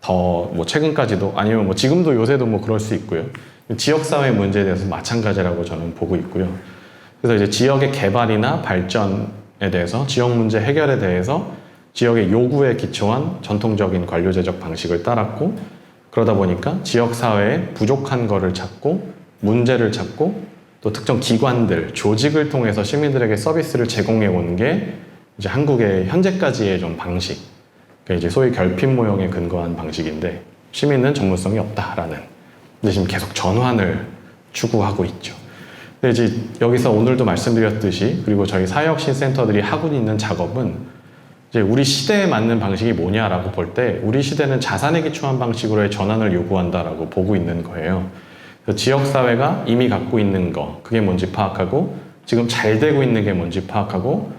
더 뭐 최근까지도 아니면 뭐 지금도 요새도 뭐 그럴 수 있고요. 지역사회 문제에 대해서 마찬가지라고 저는 보고 있고요. 그래서 이제 지역의 개발이나 발전에 대해서 지역 문제 해결에 대해서 지역의 요구에 기초한 전통적인 관료제적 방식을 따랐고 그러다 보니까 지역사회에 부족한 거를 찾고 문제를 찾고 또 특정 기관들, 조직을 통해서 시민들에게 서비스를 제공해 온 게 이제 한국의 현재까지의 좀 방식, 그러니까 이제 소위 결핍 모형에 근거한 방식인데 시민은 전문성이 없다라는 근데 지금 계속 전환을 추구하고 있죠. 근데 이제 여기서 오늘도 말씀드렸듯이 그리고 저희 사회혁신센터들이 하고 있는 작업은 이제 우리 시대에 맞는 방식이 뭐냐라고 볼 때 우리 시대는 자산에 기초한 방식으로의 전환을 요구한다라고 보고 있는 거예요. 그래서 지역사회가 이미 갖고 있는 거 그게 뭔지 파악하고 지금 잘 되고 있는 게 뭔지 파악하고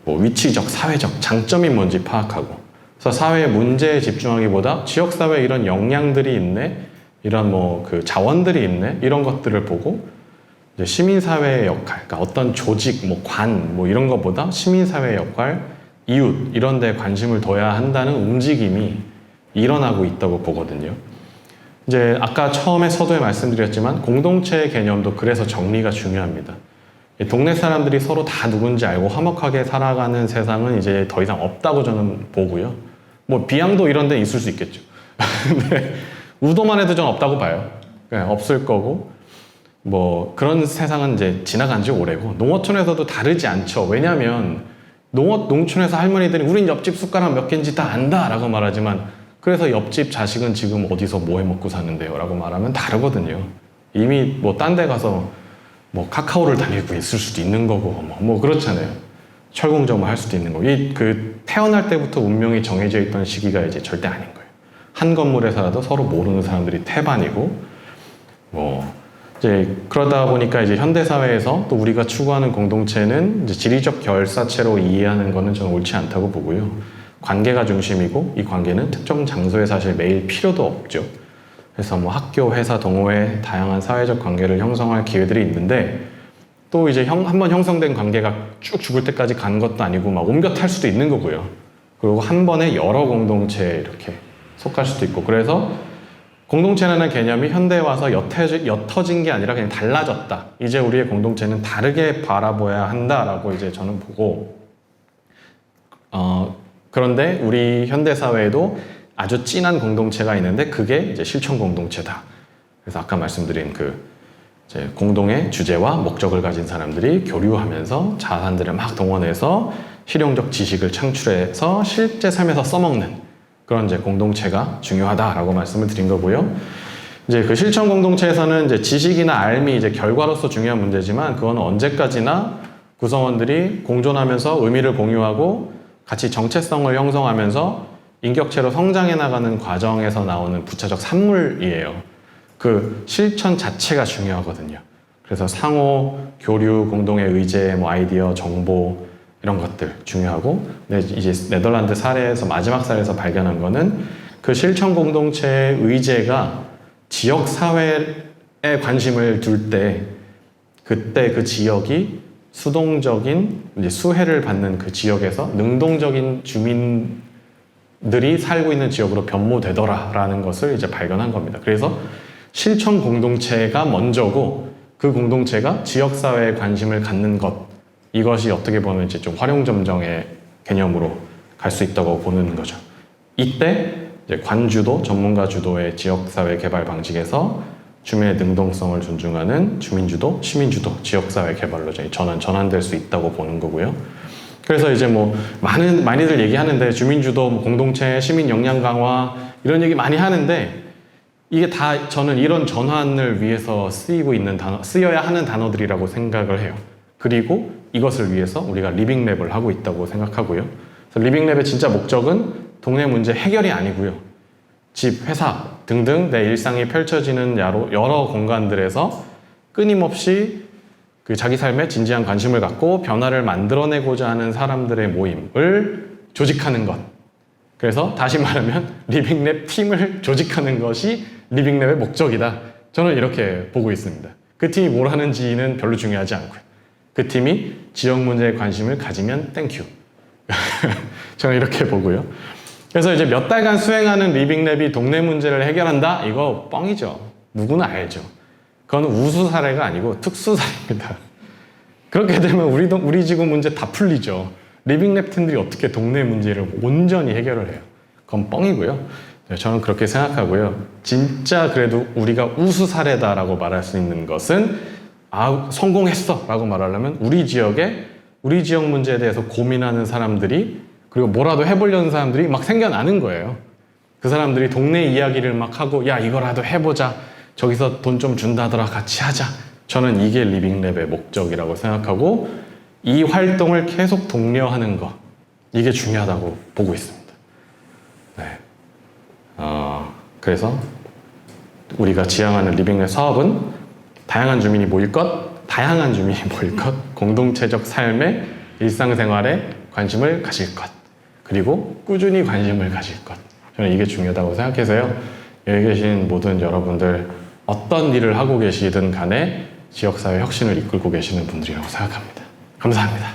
위치적, 사회적 장점이 뭔지 파악하고 그래서 사회의 문제에 집중하기보다 지역사회에 이런 역량들이 있네, 이런 그 자원들이 있네, 이런 것들을 보고 이제 시민사회의 역할, 그러니까 어떤 조직, 관, 이런 것보다 시민사회의 역할, 이웃, 이런 데 관심을 둬야 한다는 움직임이 일어나고 있다고 보거든요. 이제 아까 처음에 서두에 말씀드렸지만 공동체의 개념도 그래서 정리가 중요합니다. 동네 사람들이 서로 다 누군지 알고 화목하게 살아가는 세상은 이제 더 이상 없다고 저는 보고요. 비양도 이런 데 있을 수 있겠죠. 근데 우도만 해도 저는 없다고 봐요. 없을 거고 그런 세상은 이제 지나간 지 오래고 농어촌에서도 다르지 않죠. 왜냐하면 농촌에서 할머니들이 우린 옆집 숟가락 몇 개인지 다 안다 라고 말하지만 그래서 옆집 자식은 지금 어디서 뭐 해먹고 사는데요 라고 말하면 다르거든요. 이미 딴 데 가서 카카오를 다니고 있을 수도 있는 거고 그렇잖아요. 철공점을 할 수도 있는 거고 태어날 때부터 운명이 정해져 있던 시기가 이제 절대 아닌 거예요. 한 건물에 살아도 서로 모르는 사람들이 태반이고 이제 그러다 보니까 이제 현대 사회에서 또 우리가 추구하는 공동체는 이제 지리적 결사체로 이해하는 거는 저는 옳지 않다고 보고요. 관계가 중심이고 이 관계는 특정 장소에 사실 매일 필요도 없죠. 그래서 뭐 학교, 회사, 동호회 다양한 사회적 관계를 형성할 기회들이 있는데 또 이제 한번 형성된 관계가 쭉 죽을 때까지 가는 것도 아니고 막 옮겨 탈 수도 있는 거고요. 그리고 한 번에 여러 공동체에 이렇게 속할 수도 있고 그래서 공동체라는 개념이 현대에 와서 옅어진 게 아니라 그냥 달라졌다. 이제 우리의 공동체는 다르게 바라봐야 한다라고 이제 저는 보고 그런데 우리 현대 사회에도 아주 진한 공동체가 있는데 그게 이제 실천 공동체다. 그래서 아까 말씀드린 이제 공동의 주제와 목적을 가진 사람들이 교류하면서 자산들을 막 동원해서 실용적 지식을 창출해서 실제 삶에서 써먹는 그런 이제 공동체가 중요하다라고 말씀을 드린 거고요. 이제 그 실천 공동체에서는 이제 지식이나 알미 이제 결과로서 중요한 문제지만 그건 언제까지나 구성원들이 공존하면서 의미를 공유하고 같이 정체성을 형성하면서 인격체로 성장해 나가는 과정에서 나오는 부차적 산물이에요. 그 실천 자체가 중요하거든요. 그래서 상호, 교류, 공동의 의제, 뭐 아이디어, 정보 이런 것들 중요하고 근데 이제 네덜란드 사례에서 마지막 사례에서 발견한 거는 그 실천 공동체의 의제가 지역 사회에 관심을 둘 때 그때 그 지역이 수동적인 이제 수혜를 받는 그 지역에서 능동적인 주민들이 살고 있는 지역으로 변모되더라라는 것을 이제 발견한 겁니다. 그래서 실천 공동체가 먼저고 그 공동체가 지역 사회에 관심을 갖는 것 이것이 어떻게 보면 이제 좀 활용점정의 개념으로 갈 수 있다고 보는 거죠. 이때 이제 관주도 전문가 주도의 지역 사회 개발 방식에서 주민의 능동성을 존중하는 주민주도, 시민주도, 지역 사회 개발로 저는 전환될 수 있다고 보는 거고요. 그래서 이제 뭐 많이들 얘기하는데 주민주도, 뭐 공동체, 시민 역량 강화 이런 얘기 많이 하는데 이게 다 저는 이런 전환을 위해서 쓰여야 하는 단어들이라고 생각을 해요. 그리고 이것을 위해서 우리가 리빙랩을 하고 있다고 생각하고요. 그래서 리빙랩의 진짜 목적은 동네 문제 해결이 아니고요. 집, 회사 등등 내 일상이 펼쳐지는 여러 공간들에서 끊임없이 그 자기 삶에 진지한 관심을 갖고 변화를 만들어내고자 하는 사람들의 모임을 조직하는 것. 그래서 다시 말하면 리빙랩 팀을 조직하는 것이 리빙랩의 목적이다. 저는 이렇게 보고 있습니다. 그 팀이 뭘 하는지는 별로 중요하지 않고요. 그 팀이 지역 문제에 관심을 가지면 땡큐. 저는 이렇게 보고요. 그래서 이제 몇 달간 수행하는 리빙랩이 동네 문제를 해결한다? 이거 뻥이죠. 누구나 알죠. 그건 우수 사례가 아니고 특수 사례입니다. 그렇게 되면 우리 지구 문제 다 풀리죠. 리빙랩 팀들이 어떻게 동네 문제를 온전히 해결을 해요. 그건 뻥이고요. 저는 그렇게 생각하고요. 진짜 그래도 우리가 우수 사례다라고 말할 수 있는 것은 성공했어 라고 말하려면 우리 지역 문제에 대해서 고민하는 사람들이 그리고 뭐라도 해보려는 사람들이 막 생겨나는 거예요. 그 사람들이 동네 이야기를 막 하고 야 이거라도 해보자. 저기서 돈 좀 준다더라 같이 하자. 저는 이게 리빙랩의 목적이라고 생각하고 이 활동을 계속 독려하는 것 이게 중요하다고 보고 있습니다. 네. 그래서 우리가 지향하는 리빙랩 사업은 다양한 주민이 모일 것, 공동체적 삶의 일상생활에 관심을 가질 것, 그리고 꾸준히 관심을 가질 것. 저는 이게 중요하다고 생각해서요. 여기 계신 모든 여러분들 어떤 일을 하고 계시든 간에 지역사회 혁신을 이끌고 계시는 분들이라고 생각합니다. 감사합니다.